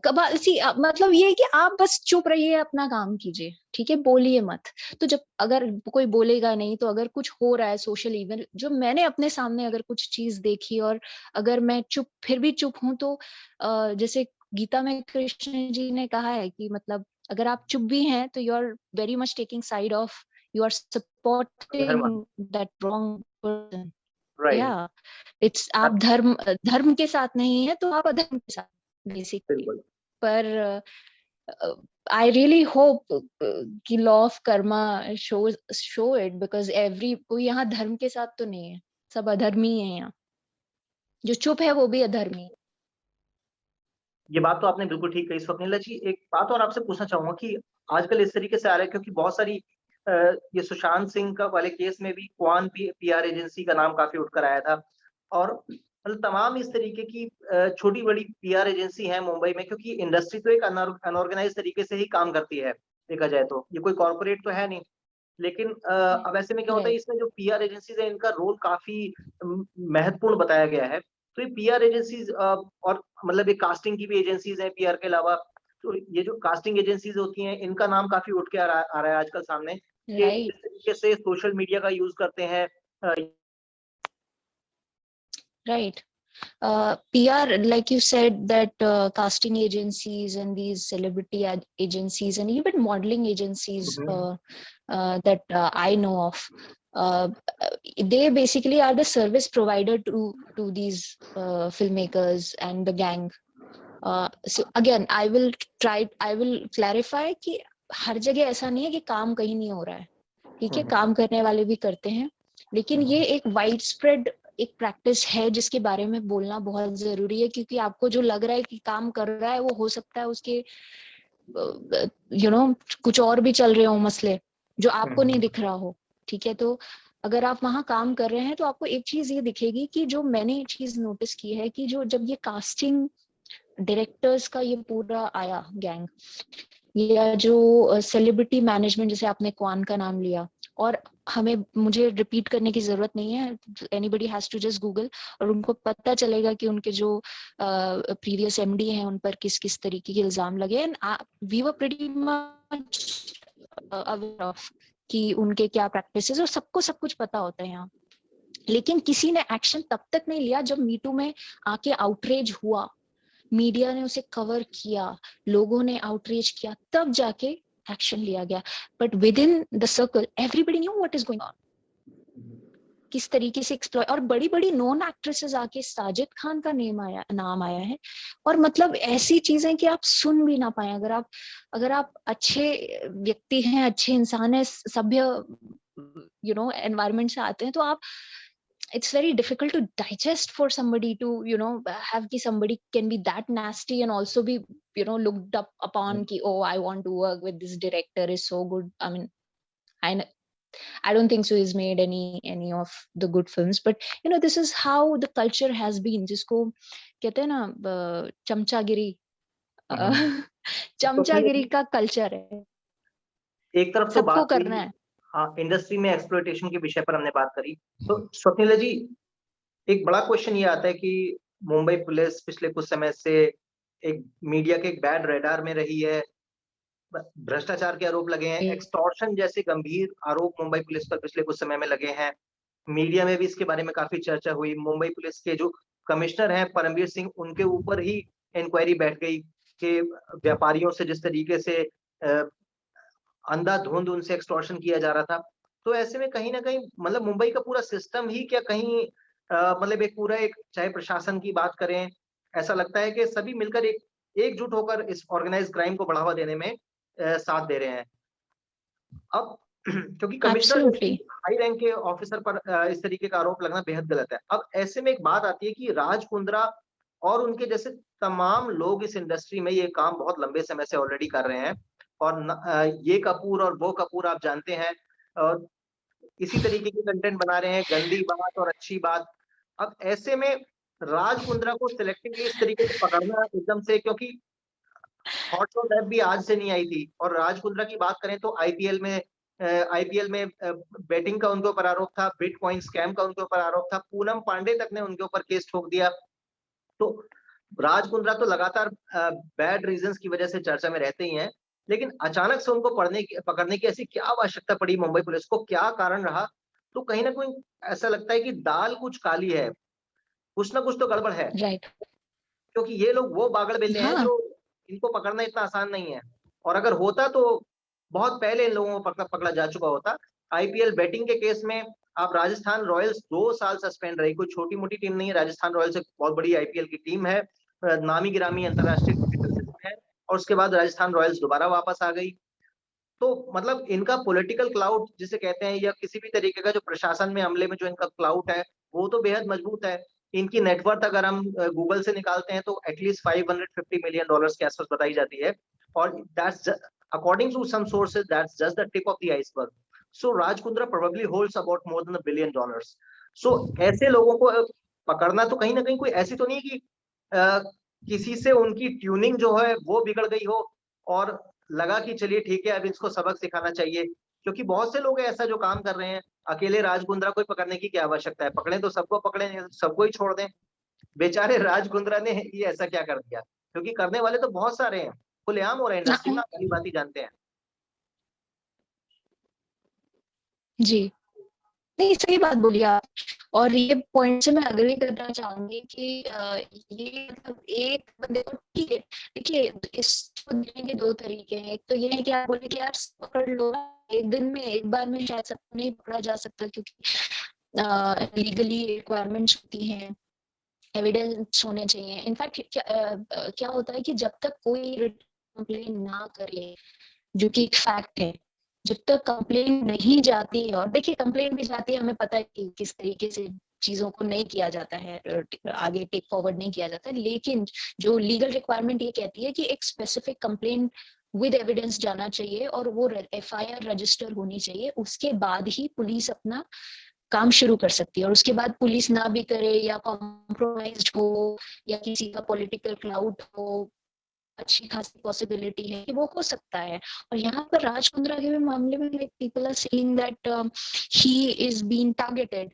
Speaker 3: कबाल सी मतलब ये है कि आप बस चुप रहिए, अपना काम कीजिए, ठीक है, बोलिए मत। तो जब अगर कोई बोलेगा नहीं, तो अगर कुछ हो रहा है सोशल इवेंट, जो मैंने अपने सामने अगर कुछ चीज देखी और अगर मैं फिर भी चुप हूं, तो जैसे गीता में कृष्ण जी ने कहा है कि मतलब अगर आप चुप भी हैं तो you are very much taking side of, you are supporting that wrong person.
Speaker 2: Right,
Speaker 3: Yeah, it's आप धर्म के साथ नहीं है तो आप अधर्म के साथ basically.
Speaker 2: बिल्कुल।
Speaker 3: पर I really hope कि law of karma show it, because कोई यहाँ धर्म के साथ तो नहीं है, सब अधर्मी है यहाँ। जो चुप है वो भी अधर्मी है।
Speaker 2: ये बात तो आपने बिल्कुल ठीक कही स्वप्निला जी। एक बात और आपसे पूछना चाहूंगा कि आजकल इस तरीके से आ रहा है क्योंकि बहुत सारी ये सुशांत सिंह का वाले केस में भी क्वान पीआर एजेंसी का नाम काफी उठकर आया था और मतलब तमाम इस तरीके की छोटी बड़ी पीआर एजेंसी है मुंबई में, क्योंकि इंडस्ट्री तो एक अनऑर्गेनाइज तरीके से ही काम करती है देखा जाए तो, ये कोई कॉर्पोरेट तो है नहीं। लेकिन अब ऐसे में क्या होता है, इसमें जो पीआर एजेंसीज है इनका रोल काफी महत्वपूर्ण बताया गया है। तो ये पीआर एजेंसीज और मतलब ये कास्टिंग की भी एजेंसीज हैं पीआर के अलावा, तो ये जो कास्टिंग एजेंसीज होती हैं इनका नाम काफी उठ के आ रहा है आजकल सामने कि
Speaker 3: Right.
Speaker 2: किस तरीके से सोशल मीडिया का यूज करते हैं।
Speaker 3: Right. PR, like you said, that casting agencies and these celebrity agencies and even modeling agencies that I know of, they basically are the service provider to these filmmakers and the gang. So again, I will clarify कि हर जगह ऐसा नहीं है कि काम कहीं नहीं हो रहा है, ठीक है, काम करने वाले भी करते हैं, लेकिन ये एक वाइड स्प्रेड एक प्रैक्टिस है जिसके बारे में बोलना बहुत जरूरी है, क्योंकि आपको जो लग रहा है कि काम कर रहा है वो हो सकता है उसके कुछ और भी चल रहे हो मसले जो आपको नहीं दिख रहा हो, ठीक है। तो अगर आप वहां काम कर रहे हैं तो आपको एक चीज ये दिखेगी कि जो मैंने चीज नोटिस की है कि जो जब ये कास्टिंग डायरेक्टर्स का ये पूरा आया गैंग, या जो सेलिब्रिटी मैनेजमेंट, जैसे आपने क्वान का नाम लिया, और मुझे रिपीट करने की जरूरत नहीं है, anybody has to just Google और उनको पता चलेगा कि उनके जो प्रीवियस एमडी हैं उन पर किस किस तरीके के इल्जाम लगे, and we were pretty much aware of कि उनके क्या प्रैक्टिसेस, और सबको सब कुछ पता होता है यहाँ। लेकिन किसी ने एक्शन तब तक नहीं लिया जब मीटू में आके आउटरेज हुआ, मीडिया ने उसे कवर किया, लोगों ने आउटरीच किया, तब जाके एक्शन लिया गया। But with in the circle everybody knew what is going on, किस तरीके से एक्सप्लॉय, और बड़ी बड़ी नॉन एक्ट्रेसेस आके, साजिद खान का नाम आया है, और मतलब ऐसी चीजें कि आप सुन भी ना पाए। अगर आप अच्छे व्यक्ति हैं, अच्छे इंसान हैं, सभ्य एनवायरमेंट से आते हैं, तो आप it's very difficult to digest for somebody to have ki somebody can be that nasty and also be looked up upon ki, oh, I want to work with this director, is so good. I mean, I don't think so he's made any of the good films, but this is how the culture has been, jisko कहते हैं ना चमचागिरी, चमचागिरी का culture है,
Speaker 2: एक तरफ तो
Speaker 3: सबको
Speaker 2: बात
Speaker 3: करना है।
Speaker 2: हाँ, इंडस्ट्री में एक्सप्लॉयटेशन के विषय पर हमने बात करी, तो स्वप्निला जी एक बड़ा क्वेश्चन ये आता है कि मुंबई पुलिस पिछले कुछ समय से एक मीडिया के एक बैड रेडार में रही है, भ्रष्टाचार के आरोप लगे हैं, एक्सटॉर्शन जैसे गंभीर आरोप मुंबई पुलिस पर पिछले कुछ समय में लगे हैं। मीडिया में भी इसके बारे में काफी चर्चा हुई। मुंबई पुलिस के जो कमिश्नर हैं परमवीर सिंह, उनके ऊपर ही इंक्वायरी बैठ गई कि व्यापारियों से जिस तरीके से अंधाधुंध उनसे एक्सटॉर्शन किया जा रहा था। तो ऐसे में कहीं ना कहीं मतलब मुंबई का पूरा सिस्टम ही क्या कहीं मतलब एक पूरा एक, चाहे प्रशासन की बात करें, ऐसा लगता है कि सभी मिलकर एकजुट होकर इस ऑर्गेनाइज क्राइम को बढ़ावा देने में साथ दे रहे हैं। अब क्योंकि कमिश्नर हाई रैंक के ऑफिसर पर इस तरीके का आरोप लगना बेहद गलत है। अब ऐसे में एक बात आती है कि राज कुंद्रा और उनके जैसे तमाम लोग इस इंडस्ट्री में ये काम बहुत लंबे समय से ऑलरेडी कर रहे हैं, और ये कपूर और वो कपूर आप जानते हैं, और इसी तरीके के कंटेंट बना रहे हैं, गंदी बात और अच्छी बात। अब ऐसे में राज कुंद्रा को सिलेक्टिवली इस तरीके से पकड़ना एकदम से, क्योंकि हॉट शॉट ऐप भी आज से नहीं आई थी, और राज कुंद्रा की बात करें तो आईपीएल में बेटिंग का उनके ऊपर आरोप था, बिटकॉइन स्कैम का उनके ऊपर आरोप था, पूनम पांडे तक ने उनके ऊपर केस ठोक दिया। तो राज कुंद्रा तो लगातार बैड रीजंस की वजह से चर्चा में रहते ही हैं, लेकिन अचानक से उनको पकड़ने की ऐसी क्या आवश्यकता पड़ी मुंबई पुलिस को, क्या कारण रहा? तो कहीं ना कहीं ऐसा लगता है कि दाल कुछ काली है, कुछ ना कुछ तो गड़बड़ है।
Speaker 3: राइट,
Speaker 2: क्योंकि ये लोग वो बागड़ बेले हैं जो इनको पकड़ना इतना आसान नहीं है, और अगर होता तो बहुत पहले इन लोगों को पकड़ा जा चुका होता। आईपीएल बेटिंग के केस में आप राजस्थान रॉयल्स 2 साल सस्पेंड रही, कोई छोटी मोटी टीम नहीं है। राजस्थान रॉयल्स एक बहुत बड़ी आईपीएल की टीम है, नामी गिरामी अंतरराष्ट्रीय क्रिकेट टीम है, और उसके बाद राजस्थान रॉयल्स दोबारा वापस आ गई। तो मतलब इनका पॉलिटिकल क्लाउड जिसे कहते हैं, या किसी भी तरीके का जो प्रशासन में अमले में जो इनका क्लाउड है, वो तो बेहद मजबूत है। इनकी नेटवर्थ अगर हम गूगल से निकालते हैं तो एटलीस्ट $550 मिलियन के आसपास बताई जाती है, और that's according to some sources that's just the tip of the iceberg. So Raj Kundra probably holds about more than $1 billion. So ऐसे लोगों को पकड़ना तो कहीं ना कहीं कोई ऐसी तो नहीं कि किसी से उनकी ट्यूनिंग जो है वो बिगड़ गई हो और लगा कि चलिए ठीक है अब इसको सबक सिखाना चाहिए, क्योंकि बहुत से लोग ऐसा जो काम कर रहे हैं। अकेले राज कुंद्रा को पकड़ने की क्या आवश्यकता है, पकड़े तो सबको पकड़े, सबको ही छोड़ दें। बेचारे राज कुंद्रा ने ये ऐसा क्या कर दिया, क्योंकि करने वाले तो बहुत सारे हैं, खुलेआम हो रहे हैं इंडस्ट्री में, आप भली बात ही जानते हैं।
Speaker 3: जी, नहीं सही बात बोली आप, और ये पॉइंट से मैं अग्री करना चाहूंगी कि ये मतलब एक बंदे को, ठीक है देखिए इसको देखने के 2 तरीके हैं। एक तो ये है कि आप बोले कि यार पकड़ लो, एक दिन में एक बार में शायद सबको नहीं पकड़ा जा सकता, क्योंकि लीगली रिक्वायरमेंट्स होती हैं, एविडेंस होने चाहिए। इनफैक्ट क्या होता है कि जब तक कोई कंप्लेन ना करे, जो कि एक फैक्ट है, जब तक कंप्लेन नहीं जाती, और देखिए कंप्लेन भी जाती है, हमें पता है कि किस तरीके से चीजों को नहीं किया जाता है, आगे टेक फॉरवर्ड नहीं किया जाता है, लेकिन जो लीगल रिक्वायरमेंट ये कहती है कि एक स्पेसिफिक कंप्लेन विद एविडेंस जाना चाहिए और वो एफआईआर रजिस्टर होनी चाहिए, उसके बाद ही पुलिस अपना काम शुरू कर सकती है। और उसके बाद पुलिस ना भी करे या कॉम्प्रोमाइज्ड हो या किसी का पॉलिटिकल क्लाउड हो, अच्छी खासी पॉसिबिलिटी है कि वो हो सकता है। और यहाँ पर राज कुंद्रा के भी मामले में people are saying that he is being targeted,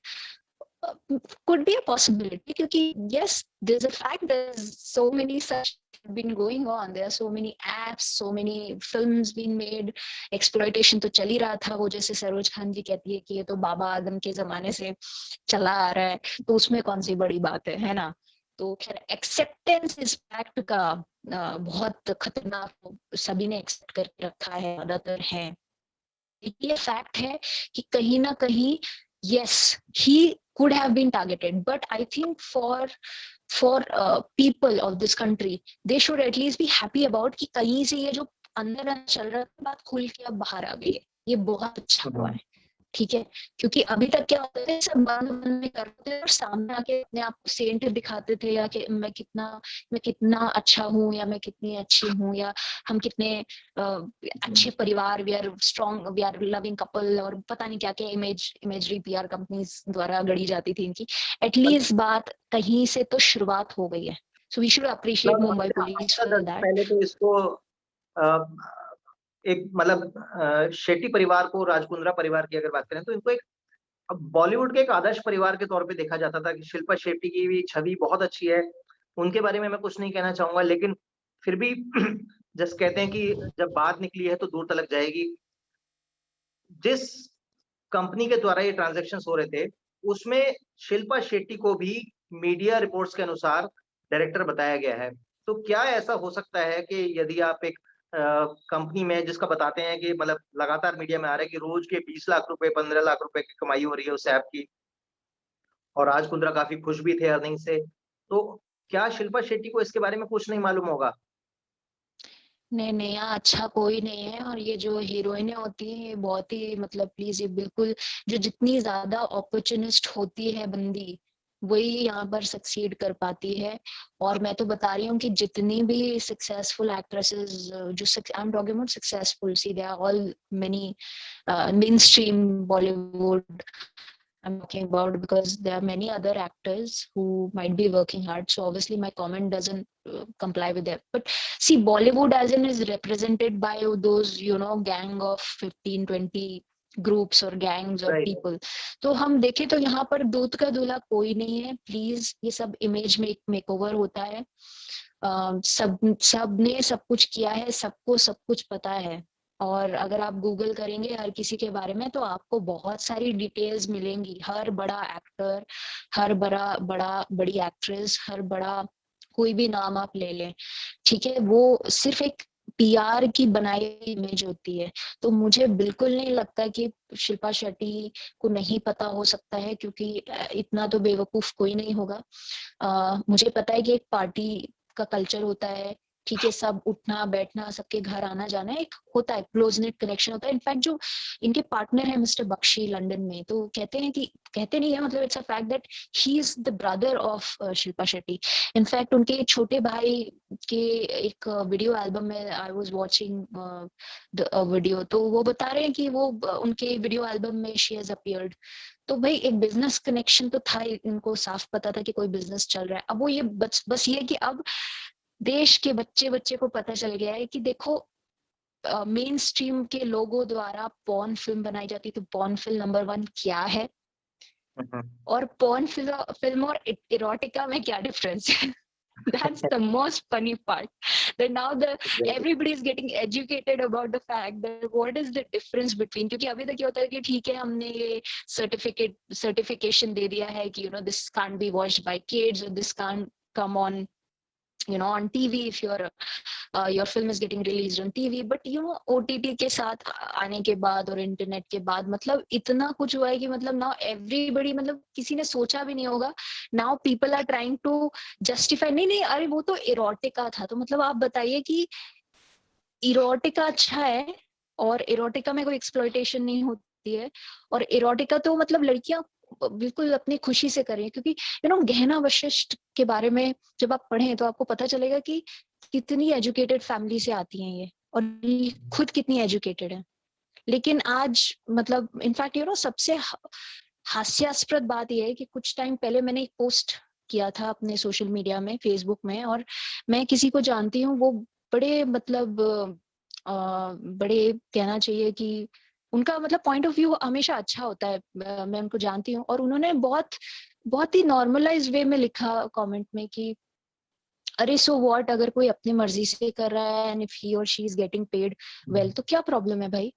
Speaker 3: could be a possibility, क्योंकि yes there's a fact there's so many such been going on, there are so many apps, so many films being made, exploitation तो चल ही रहा था। वो जैसे सरोज खान जी कहती है कि ये तो बाबा आदम के जमाने से चला आ रहा है, तो उसमें कौन सी बड़ी बात है ना। तो खैर एक्सेप्टेंस इस फैक्ट का बहुत खतरनाक, सभी ने एक्सेप्ट करके रखा है, ज्यादातर है। ये फैक्ट है कि कहीं ना कहीं yes he could have been targeted, but I think for people of this country they should at least be happy about कि कहीं से ये जो अंदर चल रहा था बात खुल के अब बाहर आ गई है, ये बहुत अच्छा हुआ है। ठीक है, क्योंकि अभी तक क्या होता है, सब बंद बंद में करते थे और सामने आके अपने आप को सेंट दिखाते थे, या कि मैं कितना अच्छा हूँ, या मैं कितनी अच्छी हूँ, या हम कितने अच्छे परिवार, we are strong, we are loving couple, और पता नहीं क्या क्या इमेजरी पीआर कंपनीज द्वारा गढ़ी जाती थी इनकी। एटलीस्ट बात कहीं से तो शुरुआत हो गई है, so we should appreciate Mumbai police for that.
Speaker 2: पहले तो इसको एक मतलब शेट्टी परिवार को, राज कुंद्रा परिवार की अगर बात करें तो इनको एक बॉलीवुड के एक आदर्श परिवार के तौर पे देखा जाता था कि शिल्पा शेट्टी की भी छवि बहुत अच्छी है, उनके बारे में मैं कुछ नहीं कहना चाहूंगा, लेकिन फिर भी जस्ट कहते हैं कि जब बात निकली है तो दूर तलक जाएगी। जिस कंपनी के द्वारा ये ट्रांजैक्शंस हो रहे थे उसमें शिल्पा शेट्टी को भी मीडिया रिपोर्ट्स के अनुसार डायरेक्टर बताया गया है। तो क्या ऐसा हो सकता है कि यदि आप एक कंपनी में, जिसका बताते हैं कि मतलब लगातार मीडिया में आ रहा है कि रोज के 20 लाख रुपए 15 लाख रुपए की कमाई हो रही है उस ऐप की, और राज कुंद्रा काफी खुश भी थे अर्निंग से, तो क्या शिल्पा शेट्टी को इसके बारे में कुछ नहीं मालूम होगा?
Speaker 3: नहीं नहीं, यहाँ अच्छा कोई नहीं है, और ये जो हीरोइनें होती हैं ये बहुत ही मतलब प्लीज, ये बिल्कुल जो जितनी ज्यादा अपॉर्चुनिस्ट होती है बंदी, वही यहाँ पर सक्सीड कर पाती है। और मैं तो बता रही हूँ कि जितनी भी सक्सेसफुल एक्ट्रेसेस, जो I am talking about successful, see they are all many mainstream Bollywood I'm talking about, because there are many other actors who might be working hard. So obviously my comment doesn't comply with that. But see, Bollywood as in is represented by those, gang of 15, 20 groups or gangs of people. तो हम देखें तो यहाँ पर दूध का दूल्हा कोई नहीं है, प्लीज। ये सब इमेज मेकओवर होता है। सब ने सब कुछ किया है, सबको सब कुछ पता है। और अगर आप गूगल करेंगे हर किसी के बारे में तो आपको बहुत सारी डिटेल्स मिलेंगी। हर बड़ा एक्टर, हर बड़ी एक्ट्रेस, हर बड़ा कोई भी नाम आप ले लें, ठीक है, वो सिर्फ एक पीआर की बनाई इमेज होती है। तो मुझे बिल्कुल नहीं लगता कि शिल्पा शेट्टी को नहीं पता हो सकता है, क्योंकि इतना तो बेवकूफ कोई नहीं होगा। मुझे पता है कि एक पार्टी का कल्चर होता है, ठीक है, सब उठना बैठना, सबके घर आना जाना एक होता है, क्लोज नेट कनेक्शन होता है। इनफैक्ट जो इनके पार्टनर है मिस्टर बख्शी लंदन में, तो कहते हैं कि, कहते नहीं है मतलब, it's a fact that he is the brother of Shilpa Shetty. In fact उनके छोटे भाई के एक वीडियो एल्बम में I was watching the video, तो वो बता रहे हैं कि वो उनके वीडियो एल्बम में शी हैज अपीयर्ड। तो भाई एक बिजनेस कनेक्शन तो था, इनको साफ पता था कि कोई बिजनेस चल रहा है। अब वो ये बस ये कि अब देश के बच्चे बच्चे को पता चल गया है कि देखो मेन स्ट्रीम के लोगों द्वारा पॉर्न फिल्म बनाई जाती, तो पॉर्न फिल्म नंबर 1 क्या है, और पॉर्न फिल्म और इरोटिका में क्या डिफरेंस है। That's the most funny part, that now everybody is getting educated about the fact that what is the difference between, क्योंकि अभी तक ये होता है कि ठीक है हमने ये सर्टिफिकेशन दे दिया है कि this can't be watched by kids, or this can't come on on TV if your film is getting released on TV, but OTT के साथ आने के बाद और इंटरनेट के बाद मतलब इतना कुछ हुआ है कि मतलब नाउ एवरीबडी, मतलब किसी ने सोचा भी नहीं होगा, now people are trying to justify, नहीं अरे वो तो इरोटिका था, तो मतलब आप बताइए कि इरोटिका अच्छा है और इरोटिका में कोई एक्सप्लॉयटेशन नहीं होती है, और इरोटिका तो मतलब लड़कियां बिल्कुल अपनी खुशी से करें, क्योंकि गहना वशिष्ठ के बारे में जब आप पढ़ें तो आपको पता चलेगा कि कितनी एजुकेटेड फैमिली से आती हैं ये, और ये खुद कितनी एजुकेटेड है। लेकिन आज मतलब इनफैक्ट सबसे हास्यास्पद बात यह है कि कुछ टाइम पहले मैंने एक पोस्ट किया था अपने सोशल मीडिया में, फेसबुक में, और मैं किसी को जानती हूँ, वो बड़े मतलब बड़े कहना चाहिए कि उनका मतलब पॉइंट ऑफ व्यू हमेशा अच्छा होता है, मैं उनको जानती हूँ, और उन्होंने बहुत ही नॉर्मलाइज वे में लिखा कमेंट में कि अरे सो व्हाट, अगर कोई अपनी मर्जी से कर रहा है एंड इफ ही और she is getting paid well, तो क्या प्रॉब्लम है भाई।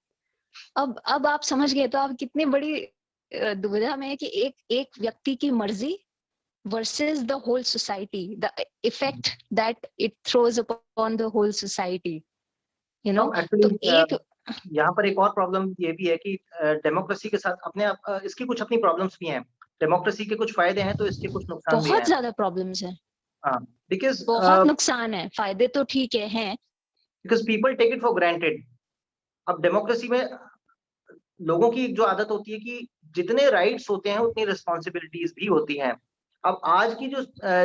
Speaker 3: अब आप समझ गए, तो आप कितनी बड़ी दुविधा में है कि एक व्यक्ति की मर्जी versus the whole society, the effect that it throws upon the whole society, तो
Speaker 2: एक्चुअली
Speaker 3: एक
Speaker 2: यहाँ पर एक और प्रॉब्लम ये भी है कि डेमोक्रेसी के साथ अपने इसकी कुछ अपनी प्रॉब्लम्स भी हैं। डेमोक्रेसी के कुछ फायदे हैं तो इसके कुछ नुकसान भी हैं।
Speaker 3: बहुत ज्यादा प्रॉब्लम्स हैं,
Speaker 2: बिकॉज
Speaker 3: बहुत नुकसान है, फायदे तो ठीक है
Speaker 2: because people take it for granted. अब डेमोक्रेसी में लोगों की जो आदत होती है कि जितने राइट्स होते हैं उतनी रिस्पॉन्सिबिलिटीज भी होती हैं। अब आज की जो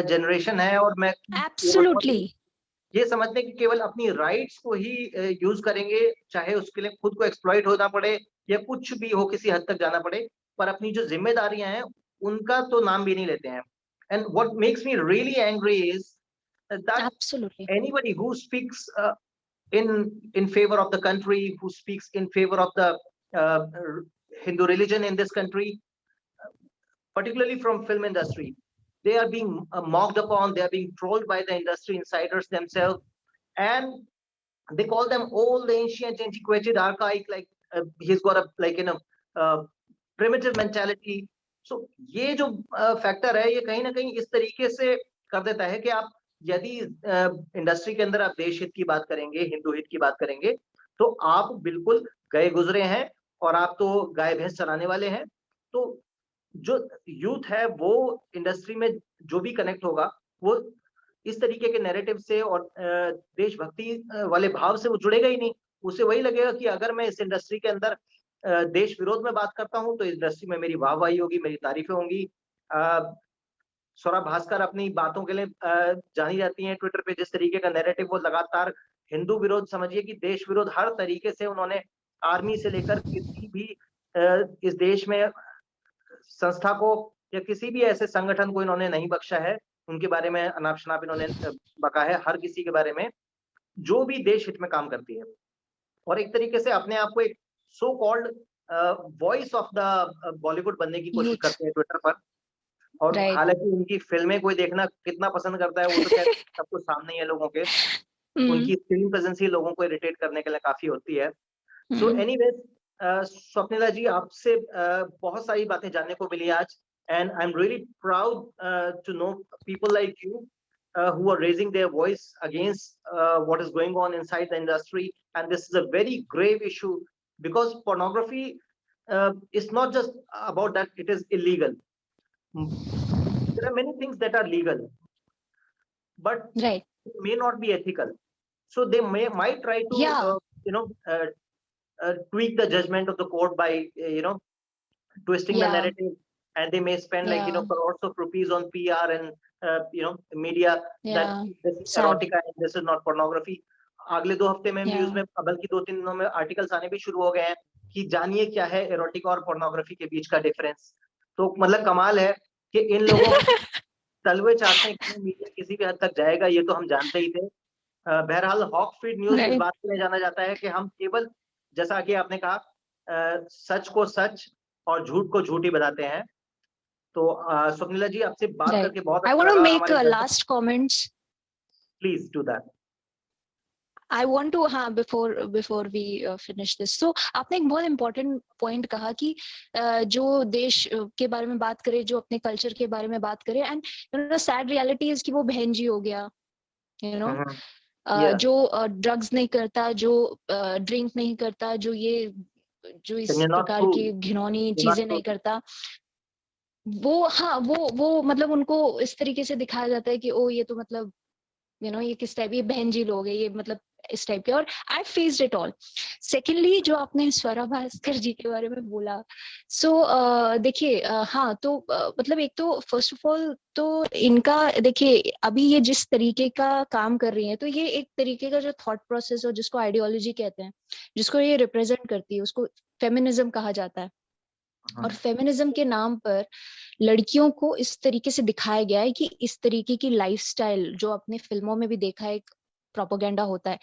Speaker 2: जनरेशन है, और मैं
Speaker 3: एब्सोल्युटली,
Speaker 2: ये समझते हैं कि केवल अपनी राइट्स को ही यूज करेंगे, चाहे उसके लिए खुद को एक्सप्लॉइट होना पड़े या कुछ भी हो, किसी हद तक जाना पड़े, पर अपनी जो जिम्मेदारियां हैं उनका तो नाम भी नहीं लेते हैं। And what makes me really angry is that
Speaker 3: absolutely,
Speaker 2: anybody who speaks in favor of the country, who speaks in favor of the uh, Hindu religion in this country, particularly from film industry, they are being mocked upon, they are being trolled by the industry insiders themselves, and they call them old, ancient, antiquated, archaic, like he's got a primitive mentality. So ये जो factor है, ये कहीं ना कहीं इस तरीके से कर देता है कि आप यदि इंडस्ट्री के अंदर आप देश हित की बात करेंगे, हिंदू हित की बात करेंगे, तो आप बिल्कुल गए गुजरे हैं और आप तो गाय भैंस चराने वाले हैं। तो जो यूथ है वो इंडस्ट्री में जो भी कनेक्ट होगा, वो इस तरीके के नैरेटिव से और देशभक्ति वाले भाव से वो जुड़ेगा ही नहीं। उसे वही लगेगा कि अगर मैं इस इंडस्ट्री के अंदर देश विरोध में बात करता हूं तो इंडस्ट्री में मेरी वाहवाही होगी, मेरी तारीफें होंगी। सौरभ भास्कर अपनी बातों के लिए जानी जाती हैं ट्विटर पे, जिस तरीके का नैरेटिव वो लगातार हिंदू विरोध, समझिए कि देश विरोध, हर तरीके से उन्होंने आर्मी से लेकर किसी भी इस देश में संस्था को या किसी भी ऐसे संगठन को इन्होंने नहीं बख्शा है। उनके बारे में अनाप शनाप इन्होंने बका है, हर किसी के बारे में जो भी देश हित में काम करती है। और एक तरीके से अपने आप को एक so called voice of the Bollywood बनने की कोशिश करते हैं ट्विटर पर। और हालांकि उनकी फिल्में कोई देखना कितना पसंद करता है वो तो खैर सब कुछ सामने ही है लोगों के। उनकी स्क्रीन प्रेजेंस ही लोगों को इरिटेट करने के लिए काफी होती है। सो एनीवेज, स्वप्निला जी, आपसे बहुत सारी बातें जानने को मिली आज, and I am really proud to know people like you who are raising their voice against what is going on inside the industry, and this is a very grave issue, because pornography is not just about that it is illegal. There are many things that are legal, but
Speaker 3: Right.
Speaker 2: it may not be ethical. So they might try to
Speaker 3: Yeah.
Speaker 2: tweak the judgment of the court by twisting the
Speaker 3: Yeah.
Speaker 2: narrative, and they may spend
Speaker 3: Yeah.
Speaker 2: crores of rupees on PR and media that
Speaker 3: Yeah.
Speaker 2: this is
Speaker 3: Sad.
Speaker 2: erotica and this is not pornography. अगले 2 हफ्ते में news
Speaker 3: Yeah.
Speaker 2: में, बल्कि 2-3 दिनों में articles आने भी शुरू हो गए हैं कि जानिए क्या है एरोटिका और पोर्नोग्राफी के बीच का डिफरेंस। तो मतलब कमाल है कि इन लोगों तलवे चाटने के लिए मीडिया किसी भी हद तक जाएगा, ये तो हम जानते ही थे। बहरहाल हॉक फीड न्यूज़ इस
Speaker 3: Right.
Speaker 2: बात के लिए जाना जाता है कि हम केवल, जैसा कि आपने कहा, सच को सच और झूठ को झूठ ही बताते हैं। तो स्वप्निला जी, आपसे बात
Speaker 3: Right.
Speaker 2: करके बहुत
Speaker 3: I
Speaker 2: अच्छा
Speaker 3: want to
Speaker 2: लगा।
Speaker 3: make
Speaker 2: हमारे
Speaker 3: last comments.
Speaker 2: Please do that.
Speaker 3: I want to, हाँ, before we finish this, so आपने एक बहुत important point कहा कि जो देश के बारे में बात करे, जो अपने culture के बारे में बात करे, and sad reality is कि वो बहन जी हो गया,
Speaker 2: Yeah.
Speaker 3: जो ड्रग्स नहीं करता, जो ड्रिंक नहीं करता, जो इस
Speaker 2: Then you're not
Speaker 3: प्रकार
Speaker 2: cool.
Speaker 3: की घिनौनी
Speaker 2: You're not
Speaker 3: चीजें नहीं
Speaker 2: cool.
Speaker 3: करता, वो मतलब उनको इस तरीके से दिखाया जाता है कि ओ ये तो मतलब ये किस टाइप, ये बहन जी लोग है, ये मतलब इस टाइप के। और I faced it all. Secondly, जो आपने स्वरा भास्कर जी के बारे में बोला, सो देखिए, हाँ, तो मतलब एक तो फर्स्ट ऑफ ऑल तो इनका देखिए, अभी ये जिस तरीके का काम कर रही है, तो ये एक तरीके का जो थॉट प्रोसेस और जिसको आइडियोलॉजी कहते हैं, जिसको ये रिप्रेजेंट करती है, उसको फेमिनिज्म कहा जाता है। और फेमिनिज्म के नाम पर लड़कियों को इस तरीके से दिखाया गया है कि इस तरीके की लाइफस्टाइल, जो अपने फिल्मों में भी देखा है, एक प्रोपेगेंडा होता है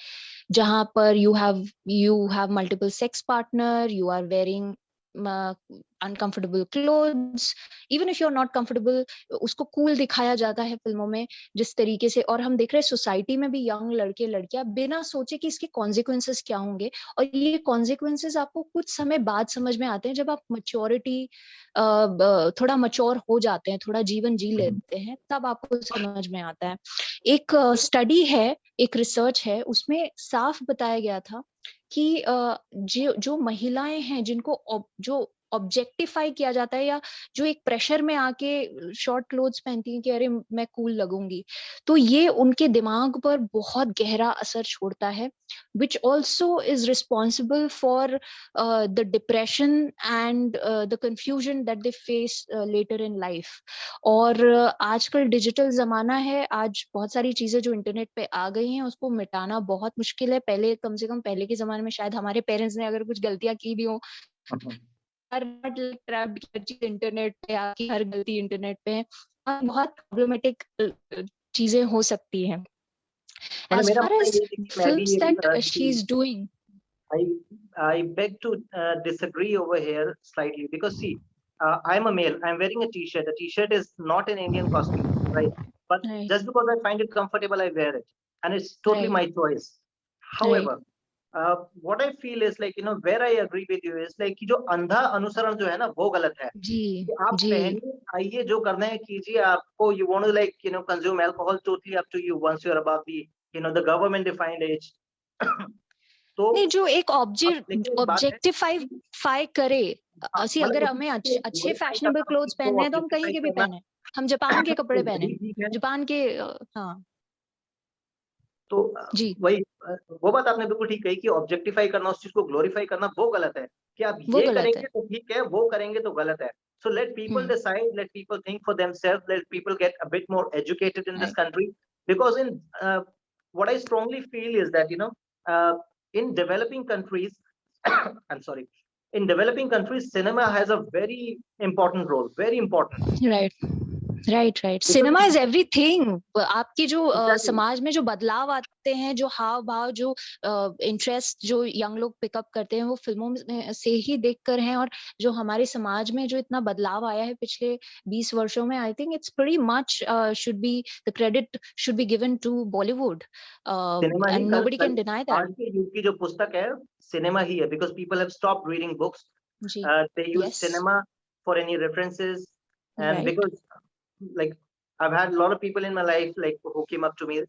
Speaker 3: जहां पर you have multiple sex partner, you are wearing uncomfortable clothes, even if you are not comfortable, उसको कूल दिखाया जाता है फिल्मों में जिस तरीके से। और हम देख रहे हैं सोसाइटी में भी यंग लड़के लड़कियां बिना सोचे कि इसके कॉन्सिक्वेंसेस क्या होंगे, और ये कॉन्सिक्वेंसेस आपको कुछ समय बाद समझ में आते हैं, जब आप मैच्योरिटी, थोड़ा मैच्योर हो जाते हैं, थोड़ा जीवन जी लेते हैं, तब आपको समझ में आता है। एक स्टडी है, एक रिसर्च है, उसमें साफ बताया गया था कि जो महिलाएं हैं जिनको जो ऑब्जेक्टिफाई किया जाता है, या जो एक प्रेशर में आके शॉर्ट क्लोथ्स पहनती हैं कि अरे मैं कूल लगूंगी, तो ये उनके दिमाग पर बहुत गहरा असर छोड़ता है, which also is responsible for the depression and the confusion that they face later in life. और आजकल डिजिटल जमाना है, आज बहुत सारी चीजें जो इंटरनेट पे आ गई हैं, उसको मिटाना बहुत मुश्किल है। पहले, कम से कम पहले के जमाने में शायद हमारे पेरेंट्स ने अगर कुछ गलतियां की भी हो, इंटरनेट पे आके हर गलती इंटरनेट पे है, बहुत प्रॉब्लमेटिक चीजें हो सकती हैं। As
Speaker 2: मेरा
Speaker 3: far
Speaker 2: मानना
Speaker 3: as
Speaker 2: ये है कि मैं भी
Speaker 3: films that she is doing,
Speaker 2: I beg to disagree over here slightly, because see, I'm a male. I'm wearing a t-shirt. A t-shirt is not an Indian costume, right? But
Speaker 3: right,
Speaker 2: just because I find it comfortable, I wear it, and it's totally
Speaker 3: right,
Speaker 2: my choice. However, what I feel is like, where I agree with you is like कि जो अंधा अनुसरण जो है ना, वो गलत है।
Speaker 3: जी,
Speaker 2: कि आप
Speaker 3: जी,
Speaker 2: पहनिए, आइए, जो करना है कीजिए। आपको you want to like consume alcohol, totally up to you once you're above the the government defined age. तो
Speaker 3: नहीं, जो एक
Speaker 2: लेकिन एक बात है,
Speaker 3: ऑब्जेक्टिफाई करे, ਅਸੀਂ
Speaker 2: मतलब
Speaker 3: अगर
Speaker 2: उसी
Speaker 3: हमें
Speaker 2: को
Speaker 3: अच्छे
Speaker 2: glorify
Speaker 3: फैशनेबल
Speaker 2: करना,
Speaker 3: क्लोथ्स
Speaker 2: उसी को
Speaker 3: पहनने हैं तो हम
Speaker 2: objectify
Speaker 3: कहीं के भी
Speaker 2: करना,
Speaker 3: पहने, हम जापान के कपड़े
Speaker 2: तो
Speaker 3: पहने,
Speaker 2: वही ठीक है।
Speaker 3: जापान के, हाँ
Speaker 2: तो
Speaker 3: जी,
Speaker 2: वही वो बात आपने बिल्कुल ठीक कही कि ऑब्जेक्टिफाई करना, उस चीज को ग्लोरीफाई करना, वो गलत है। कि आप
Speaker 3: वो
Speaker 2: ये
Speaker 3: गलत है।
Speaker 2: करेंगे तो ठीक है, वो करेंगे तो गलत है। So let people decide, let people think for themselves, let people get a bit more educated in this
Speaker 3: Right.
Speaker 2: country, because in what I strongly feel is that in developing countries, I'm sorry, in developing countries, cinema has a very important role, very important.
Speaker 3: Right, cinema is everything. आपकी जो समाज में जो बदलाव आते हैं, जो हाव भाव, जो इंटरेस्ट जो यंग लोग पिकअप करते हैं, वो फिल्मों में से ही देखकर हैं। और जो हमारे समाज में जो इतना बदलाव आया है पिछले 20 वर्षों में, I think it's pretty much should be the credit should be given to Bollywood,
Speaker 2: cinema ही
Speaker 3: एंड नोबडी कैन डिनाई
Speaker 2: आज
Speaker 3: दैट।
Speaker 2: के युग की जो पुस्तक है, सिनेमा ही है, because people have stopped reading books.
Speaker 3: जी,
Speaker 2: They use
Speaker 3: yes,
Speaker 2: cinema for any references, and
Speaker 3: right,
Speaker 2: because like I've had a lot of people in my life like who came up to me.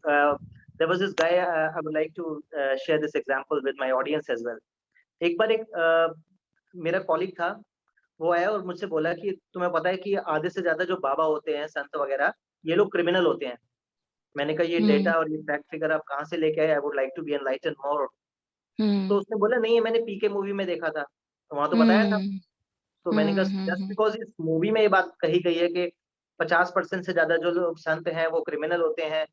Speaker 2: There was this guy. I would like to share this example with my audience as well. एक बार मेरा colleague था, वो आया और मुझसे बोला कि तुम्हें पता है कि आधे से ज्यादा जो बाबा होते हैं, संत वगैरह, ये लोग क्रिमिनल होते हैं। मैंने कहा ये डेटा और ये फैक्ट फिगर आप कहाँ से लेके आए? I would like to be enlighten more. तो उसने बोला नहीं, ये मैंने पीके मूवी में देखा था, तो वहां तो बताया था। तो मैंने कहा जस्ट बिकॉज इस मूवी में ये बात कही गई है कि 50% से ज्यादा जो लोग संत हैं वो क्रिमिनल होते हैं,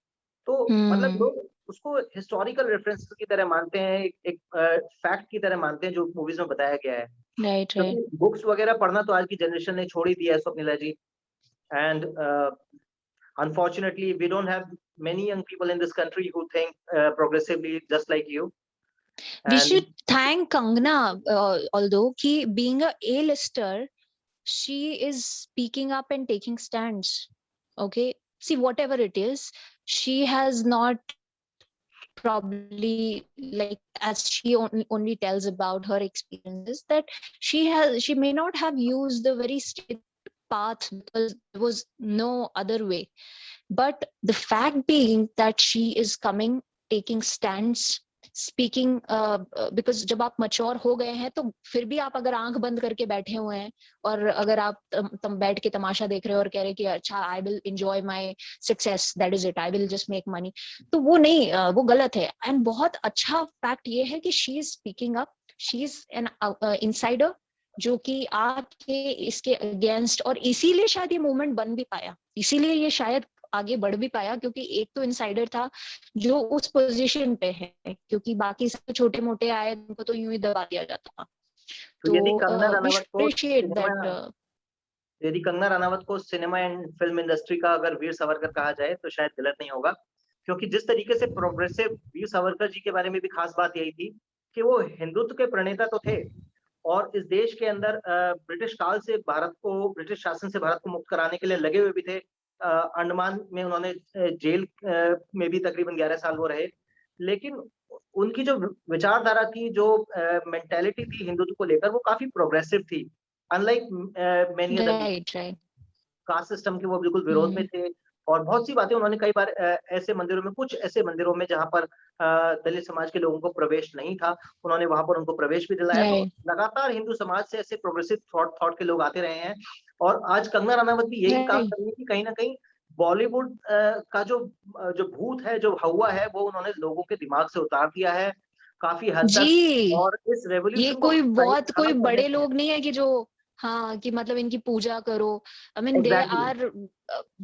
Speaker 2: तो मतलब लोग उसको हिस्टोरिकल रेफरेंस की तरह मानते हैं, एक फैक्ट की तरह मानते हैं जो मूवीज में बताया गया है।
Speaker 3: राइट
Speaker 2: क्योंकि बुक्स वगैरह पढ़ना तो आज की जनरेशन ने छोड़ ही दिया है, Swapnila ji. And unfortunately we don't have many young people in this country who think progressively just like you.
Speaker 3: We should thank Kangana, although ki being a A-lister, she is speaking up and taking stands. Okay, see, whatever it is, she has not probably, like, as she only tells about her experiences, that she may not have used the very straight path because there was no other way. But the fact being that she is coming, taking stands, speaking, because जब आप mature हो गए हैं तो फिर भी आप अगर आंख बंद करके बैठे हुए हैं और अगर आप तम बैठ के तमाशा देख रहे हो और कह रहे हैं कि अच्छा I will enjoy my success, that is it, I will just make money, तो वो नहीं, वो गलत है। एंड बहुत अच्छा फैक्ट ये है कि she is speaking up, she is an insider जो कि आके इसके अगेंस्ट, और इसीलिए शायद ये मूवमेंट बन भी पाया, इसीलिए ये शायद आगे बढ़ भी पाया, क्योंकि एक तो इनसाइडर था जो उस पोजीशन पे है, क्योंकि बाकी सब छोटे मोटे आए उनको तो यूं ही दबा दिया जाता।
Speaker 2: तो यदि कंगना रनावत को सिनेमा एंड फिल्म इंडस्ट्री का अगर वीर सावरकर कहा जाए तो शायद गलत नहीं होगा, क्योंकि जिस तरीके से प्रोग्रेसिव वीर सावरकर जी के बारे में भी खास बात यही थी कि वो हिंदुत्व के प्रणेता तो थे और इस देश के अंदर ब्रिटिश काल से भारत को, ब्रिटिश शासन से भारत को मुक्त कराने के लिए लगे हुए भी थे। अंडमान में उन्होंने जेल में भी तकरीबन 11 साल वो रहे, लेकिन उनकी जो विचारधारा थी, जो मेंटालिटी थी हिंदुत्व को लेकर, वो काफी प्रोग्रेसिव थी। Unlike many other caste system के वो बिल्कुल विरोध में थे और बहुत सी बातें उन्होंने कई बार ऐसे मंदिरों में, कुछ ऐसे मंदिरों में जहां पर दलित समाज के लोगों को प्रवेश नहीं था, उन्होंने वहां पर उनको प्रवेश भी दिलाया। तो लगातार हिंदू समाज से ऐसे प्रोग्रेसिव थॉट के लोग आते रहे हैं और आज कंगना रनावत भी यही काम कर रही है कि कहीं ना कहीं बॉलीवुड का जो भूत है, जो हवा है, वो उन्होंने लोगों के दिमाग से उतार दिया है काफी हद तक। और इस रेवोल्यूशन
Speaker 3: ये कोई बहुत कोई बड़े लोग नहीं है कि जो, हाँ, कि मतलब इनकी पूजा करो। I mean, they are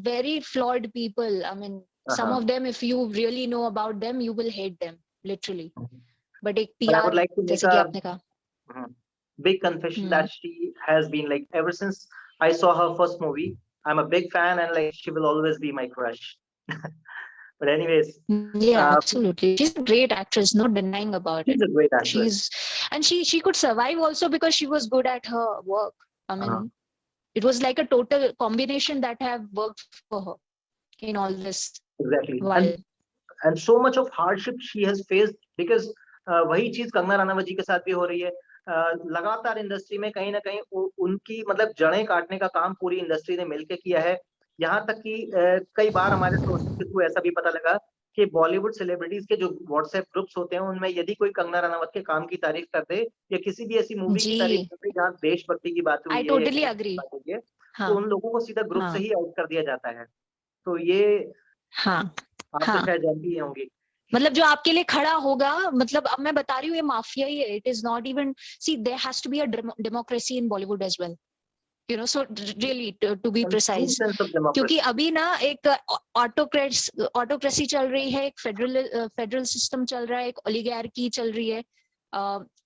Speaker 3: very flawed people. I mean, some of them, if you really know about them, you will hate them, literally. But एक PR, जैसे कि आपने कहा,
Speaker 2: big confession that she has been like, ever since I saw her first movie, I'm a big fan and like she will always be my crush. But anyways,
Speaker 3: yeah, absolutely, she's a great actress, no denying about it.
Speaker 2: She's a great actress.
Speaker 3: And she could survive also because she was good at her work. I mean, it was like a total combination that have worked for her in all this.
Speaker 2: Exactly. And so much of hardship she has faced, because वही चीज कंगना रनावत जी के साथ भी हो रही है। लगातार industry में कहीं ना कहीं उनकी मतलब जड़ें काटने का काम पूरी इंडस्ट्री ने मिलकर किया है। यहाँ तक कि कई बार हमारे सोर्सेज के थ्रू ऐसा भी पता लगा कि बॉलीवुड सेलिब्रिटीज के जो व्हाट्सएप ग्रुप्स होते हैं उनमें यदि कोई कंगना रनावत के काम की तारीफ कर दे या किसी भी ऐसी मूवी की तारीफ कर दे जहाँ देशभक्ति की बात हुई है,
Speaker 3: totally agree.
Speaker 2: तो उन लोगों को सीधा ग्रुप से ही आउट कर दिया जाता है। तो ये आप तो शायद जानती ही होंगी,
Speaker 3: मतलब जो आपके लिए खड़ा होगा, मतलब अब मैं बता रही हूँ ये माफिया ही है। It is not even, see there has to be a democracy in Bollywood as well, you know, so really to be precise, क्योंकि अभी ना एक ऑटोक्रेसी चल रही है, एक फेडरल सिस्टम चल रहा है, एक ओलिगार्की चल रही है,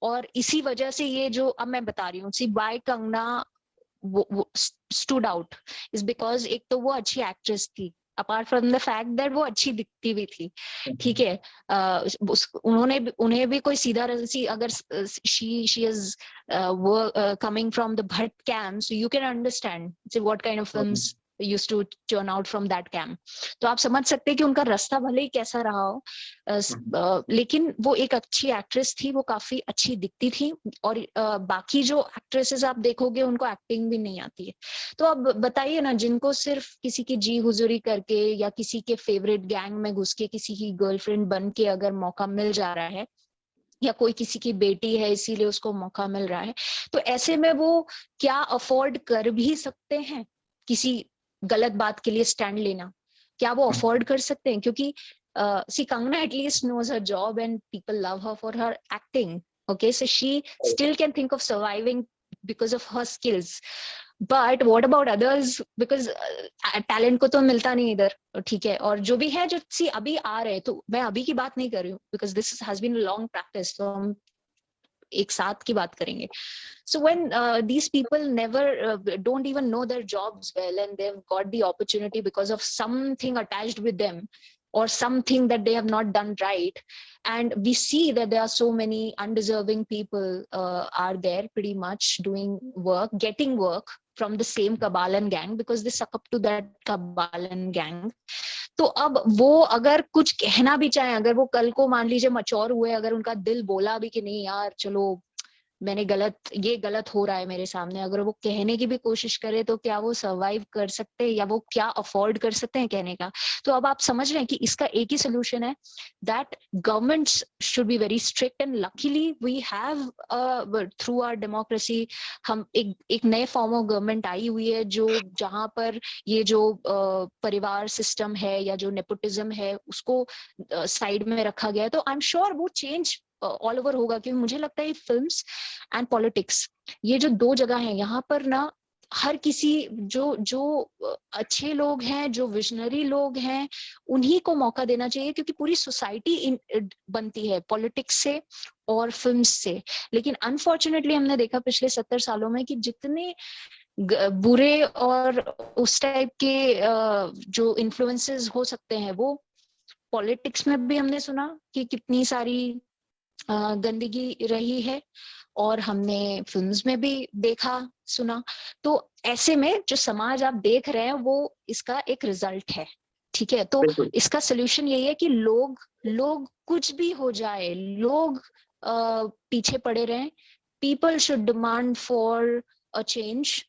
Speaker 3: और इसी वजह से ये जो अब मैं बता रही हूँ, see why Kangana stood out is because एक तो वो अच्छी एक्ट्रेस थी, apart from the fact that वो अच्छी दिखती भी थी, ठीक है। उन्हें भी कोई सीधा सी, अगर she is coming from the Bhatt camp, so you can understand what kind of films used to churn out from that camp. तो आप समझ सकते हैं कि उनका रास्ता भले ही कैसा रहा हो, लेकिन वो एक अच्छी एक्ट्रेस थी, वो काफी अच्छी दिखती थी, और बाकी जो एक्ट्रेसेस आप देखोगे उनको एक्टिंग भी नहीं आती है। तो अब बताइए ना, जिनको सिर्फ किसी की जी हुजूरी करके या किसी के फेवरेट गैंग में घुस के किसी की गर्लफ्रेंड बन के अगर मौका मिल जा रहा है, या कोई किसी की बेटी है इसीलिए उसको मौका मिल रहा है, तो ऐसे में वो क्या अफोर्ड कर भी सकते हैं किसी गलत बात के लिए स्टैंड लेना? क्या वो अफोर्ड कर सकते हैं? क्योंकि see Kangana at least knows her job and people love her for her acting, okay, so she still can think of surviving because of her skills, but what about others, because talent को तो मिलता नहीं इधर, ठीक है, और जो भी है, जो सी अभी आ रहे हैं, तो मैं अभी की बात नहीं कर रही हूँ because this has been long practice, तो हम एक साथ की बात करेंगे. So when these people never don't even know their jobs well, and they've got the opportunity because of something attached with them or something that they have not done right, and we see that there are so many undeserving people are there pretty much doing work, getting work from the same Kabalan gang because they suck up to that Kabalan gang. तो अब वो अगर कुछ कहना भी चाहे, अगर वो कल को मान लीजिए मचोर हुए, अगर उनका दिल बोला भी कि नहीं यार चलो मैंने ये गलत हो रहा है मेरे सामने, अगर वो कहने की भी कोशिश करे, तो क्या वो सर्वाइव कर सकते हैं, या वो क्या अफोर्ड कर सकते हैं कहने का? तो अब आप समझ रहे हैं कि इसका एक ही सोल्यूशन है, that governments should be very strict, and luckily we have through our democracy हम एक नए फॉर्म ऑफ गवर्नमेंट आई हुई है, जो जहां पर ये जो परिवार सिस्टम है या जो नेपोटिज्म है उसको साइड में रखा गया है. तो आई एम श्योर वो चेंज ऑल ओवर होगा, क्योंकि मुझे लगता है फिल्म्स एंड पॉलिटिक्स, ये जो दो जगह हैं, यहाँ पर ना हर किसी जो अच्छे लोग हैं, जो विजनरी लोग हैं, उन्हीं को मौका देना चाहिए, क्योंकि पूरी सोसाइटी बनती है पॉलिटिक्स से और फिल्म्स से. लेकिन अनफॉर्चुनेटली हमने देखा पिछले 70 सालों में कि जितने बुरे और उस टाइप के जो इन्फ्लुएंसेस हो सकते हैं, वो पॉलिटिक्स में भी हमने सुना कि कितनी सारी गंदगी रही है, और हमने फिल्म्स में भी देखा सुना. तो ऐसे में जो समाज आप देख रहे हैं वो इसका एक रिजल्ट है, ठीक है. तो इसका सोल्यूशन यही है कि लोग कुछ भी हो जाए, लोग पीछे पड़े रहें. People should demand for a change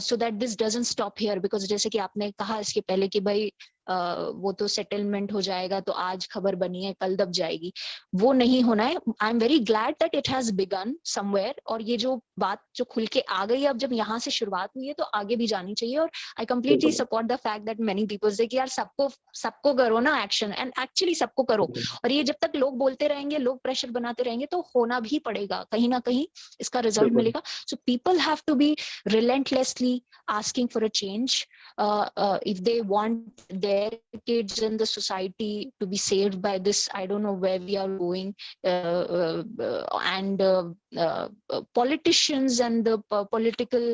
Speaker 3: so that this doesn't stop here, because जैसे कि आपने कहा इसके पहले कि भाई वो तो सेटलमेंट हो जाएगा, तो आज खबर बनी है कल दब जाएगी, वो नहीं होना है. I am very glad that it has begin somewhere, और ये जो बात जो खुल के आ गई, अब जब यहाँ से शुरुआत हुई है तो आगे भी जानी चाहिए. और I completely support the fact that many people से कि यार सबको करो ना एक्शन, एंड एक्चुअली सबको करो. और ये जब तक लोग बोलते रहेंगे, लोग प्रेशर बनाते रहेंगे, तो होना भी पड़ेगा, कहीं ना कहीं इसका रिजल्ट मिलेगा. So people have to be relentlessly asking for a change if they want their kids and the society to be saved by this. I don't know where we are going, and politicians and the political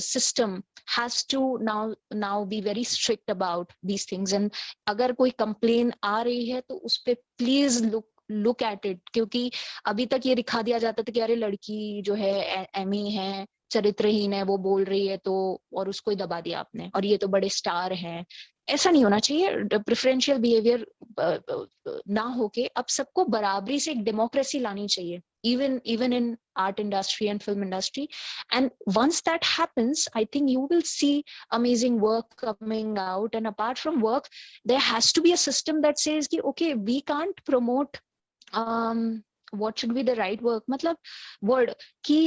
Speaker 3: system has to now be very strict about these things. And अगर कोई complain आ रही है तो उस पे please look at it, क्योंकि अभी तक ये दिखा दिया जाता था कि अरे लड़की जो है एमी है, चरित्रहीन है, वो बोल रही है, तो और उसको ही दबा दिया आपने, और ये तो बड़े स्टार हैं. ऐसा नहीं होना चाहिए. प्रेफरेंशियल बिहेवियर ना होके अब सबको बराबरी से एक डेमोक्रेसी लानी चाहिए, even in art industry and film industry. And once that happens, I think you will see amazing work coming out. And apart from work, there has to be a system that says कि okay, we can't promote what should be the right work, मतलब word कि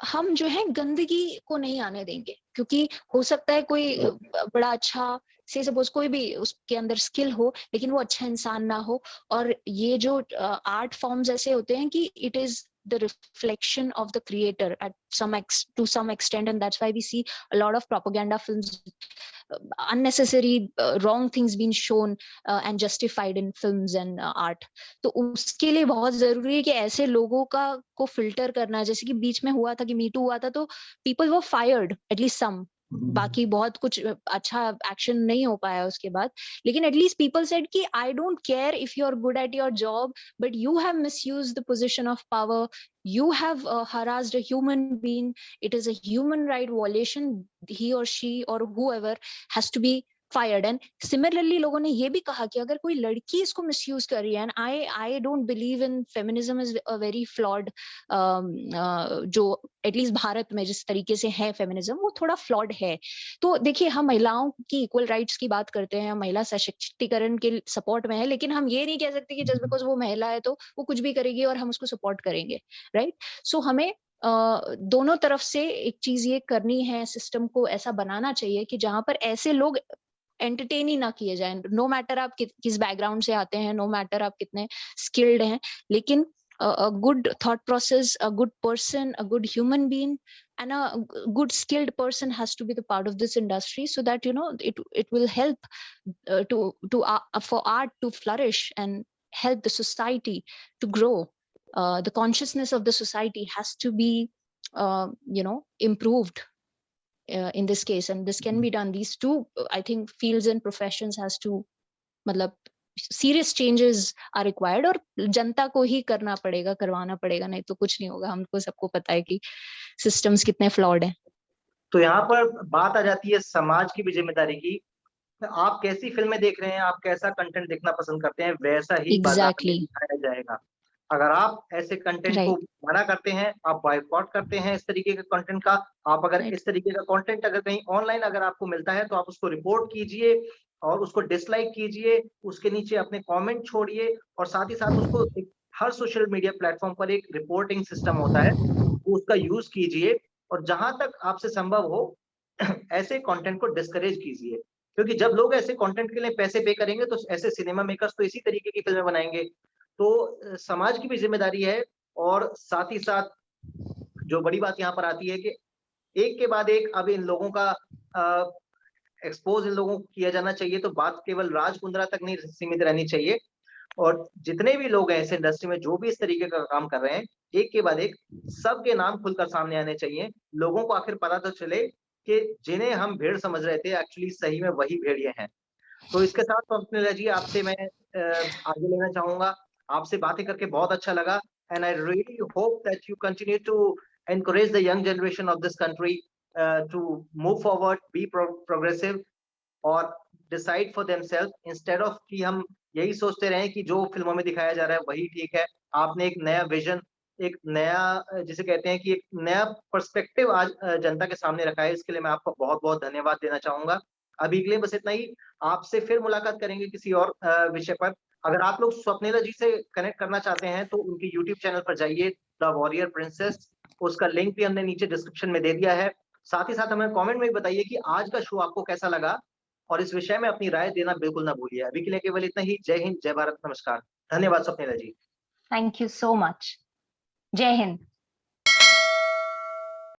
Speaker 3: हम जो है गंदगी को नहीं आने देंगे, क्योंकि हो सकता है कोई बड़ा अच्छा से सपोज कोई भी उसके अंदर स्किल हो, लेकिन वो अच्छा इंसान ना हो. और ये जो आर्ट फॉर्म्स ऐसे होते हैं कि it is the reflection of the creator to some extent, and that's why we see a lot of propaganda films, unnecessary wrong things being shown and justified in films and art. तो उसके लिए बहुत जरूरी है कि ऐसे लोगों को फिल्टर करना, जैसे कि बीच में हुआ था कि मीटू हुआ था, तो people were fired, at least some, बाकी बहुत कुछ अच्छा एक्शन नहीं हो पाया उसके बाद, लेकिन एटलीस्ट पीपल सेड कि I don't care if you are good at your job, but you have misused the position of power, you have harassed a human being, it is a human right violation, he or she or whoever has to be fired. And similarly लोगों ने ये भी कहा कि अगर कोई लड़की इसको मिसयूज कर रही है, and I don't believe in feminism is a very flawed जो एटलीस्ट भारत में जिस तरीके से है फेमिनिज्म, वो थोड़ा फ्लॉड है। तो देखिए, हम महिलाओं की इक्वल राइट्स की बात करते हैं, महिला सशक्तिकरण के सपोर्ट में है, लेकिन हम ये नहीं कह सकते कि जस्ट बिकॉज वो महिला है तो वो कुछ भी करेगी और हम उसको सपोर्ट करेंगे, राइट? सो हमें दोनों तरफ से एक चीज ये करनी है, सिस्टम को ऐसा बनाना चाहिए कि जहां पर ऐसे लोग एंटरटेन ही ना किए जाएं, नो मैटर आप किस बैकग्राउंड से आते हैं, नो मैटर आप कितने स्किल्ड हैं, लेकिन a good thought process, a good person, a good human being, and a good skilled person has to be the part of this industry, so that it will help for art to flourish and help the society to grow. The consciousness of the society has to be improved in this case, and this can be done. These two I think fields and professions has to मतलब serious changes are required, और जनता को ही करना पड़ेगा, करवाना पड़ेगा, नहीं तो कुछ नहीं होगा। हमको सबको पता है कि सिस्टम्स कितने फ्लॉड हैं।
Speaker 2: तो यहाँ पर बात आ जाती है समाज की भी जिम्मेदारी की। आप कैसी फिल्में देख रहे हैं, आप कैसा कंटेंट देखना पसंद करते हैं, वैसा ही बाजार में दिखाया जाएगा। अगर आप ऐसे कंटेंट को मना करते हैं, आप बॉयकॉट करते हैं इस तरीके के कंटेंट का, आप अगर इस तरीके का कंटेंट अगर कहीं ऑनलाइन अगर आपको मिलता है तो आप उसको रिपोर्ट कीजिए और उसको डिसलाइक कीजिए, उसके नीचे अपने कमेंट छोड़िए, और साथ ही साथ उसको हर सोशल मीडिया प्लेटफॉर्म पर एक रिपोर्टिंग सिस्टम होता है, उसका यूज कीजिए, और जहां तक आपसे संभव हो ऐसे कंटेंट को डिस्करेज कीजिए, क्योंकि जब लोग ऐसे कंटेंट के लिए पैसे पे करेंगे तो ऐसे सिनेमा मेकर्स तो इसी तरीके की फिल्में बनाएंगे। तो समाज की भी जिम्मेदारी है, और साथ ही साथ जो बड़ी बात यहाँ पर आती है कि एक के बाद एक अब इन लोगों का एक्सपोज इन लोगों को किया जाना चाहिए। तो बात केवल राज कुंद्रा तक नहीं सीमित रहनी चाहिए, और जितने भी लोग हैं इस इंडस्ट्री में जो भी इस तरीके का काम कर रहे हैं, एक के बाद एक सबके नाम खुलकर सामने आने चाहिए। लोगों को आखिर पता तो चले कि जिन्हें हम भेड़ समझ रहे थे एक्चुअली सही में वही भेड़िए हैं। तो इसके साथ स्वप्निल जी आपसे मैं आगे लेना चाहूंगा। आपसे बातें करके बहुत अच्छा लगा, and I really hope that you continue to encourage the young generation of this country to move forward, be progressive, और decide for themselves, instead of कि हम यही सोचते रहें कि जो फिल्मों में दिखाया जा रहा है वही ठीक है। आपने एक नया विजन, एक नया जिसे कहते हैं कि एक नया पर्सपेक्टिव आज जनता के सामने रखा है, इसके लिए मैं आपको बहुत बहुत धन्यवाद देना चाहूंगा। अभी के लिए बस इतना ही, आपसे फिर मुलाकात करेंगे किसी और विषय पर। अगर आप लोग स्वप्निला जी से कनेक्ट करना चाहते हैं तो उनके यूट्यूब चैनल पर जाइए, द वॉरियर प्रिंसेस, उसका लिंक भी हमने नीचे डिस्क्रिप्शन में दे दिया है। साथ ही साथ हमें कमेंट में भी बताइए कि आज का शो आपको कैसा लगा, और इस विषय में अपनी राय देना बिल्कुल ना भूलिए। अभी के लिए केवल इतना ही। जय हिंद, जय भारत, नमस्कार। धन्यवाद Swapnila ji.
Speaker 3: Thank you so much. जय हिंद।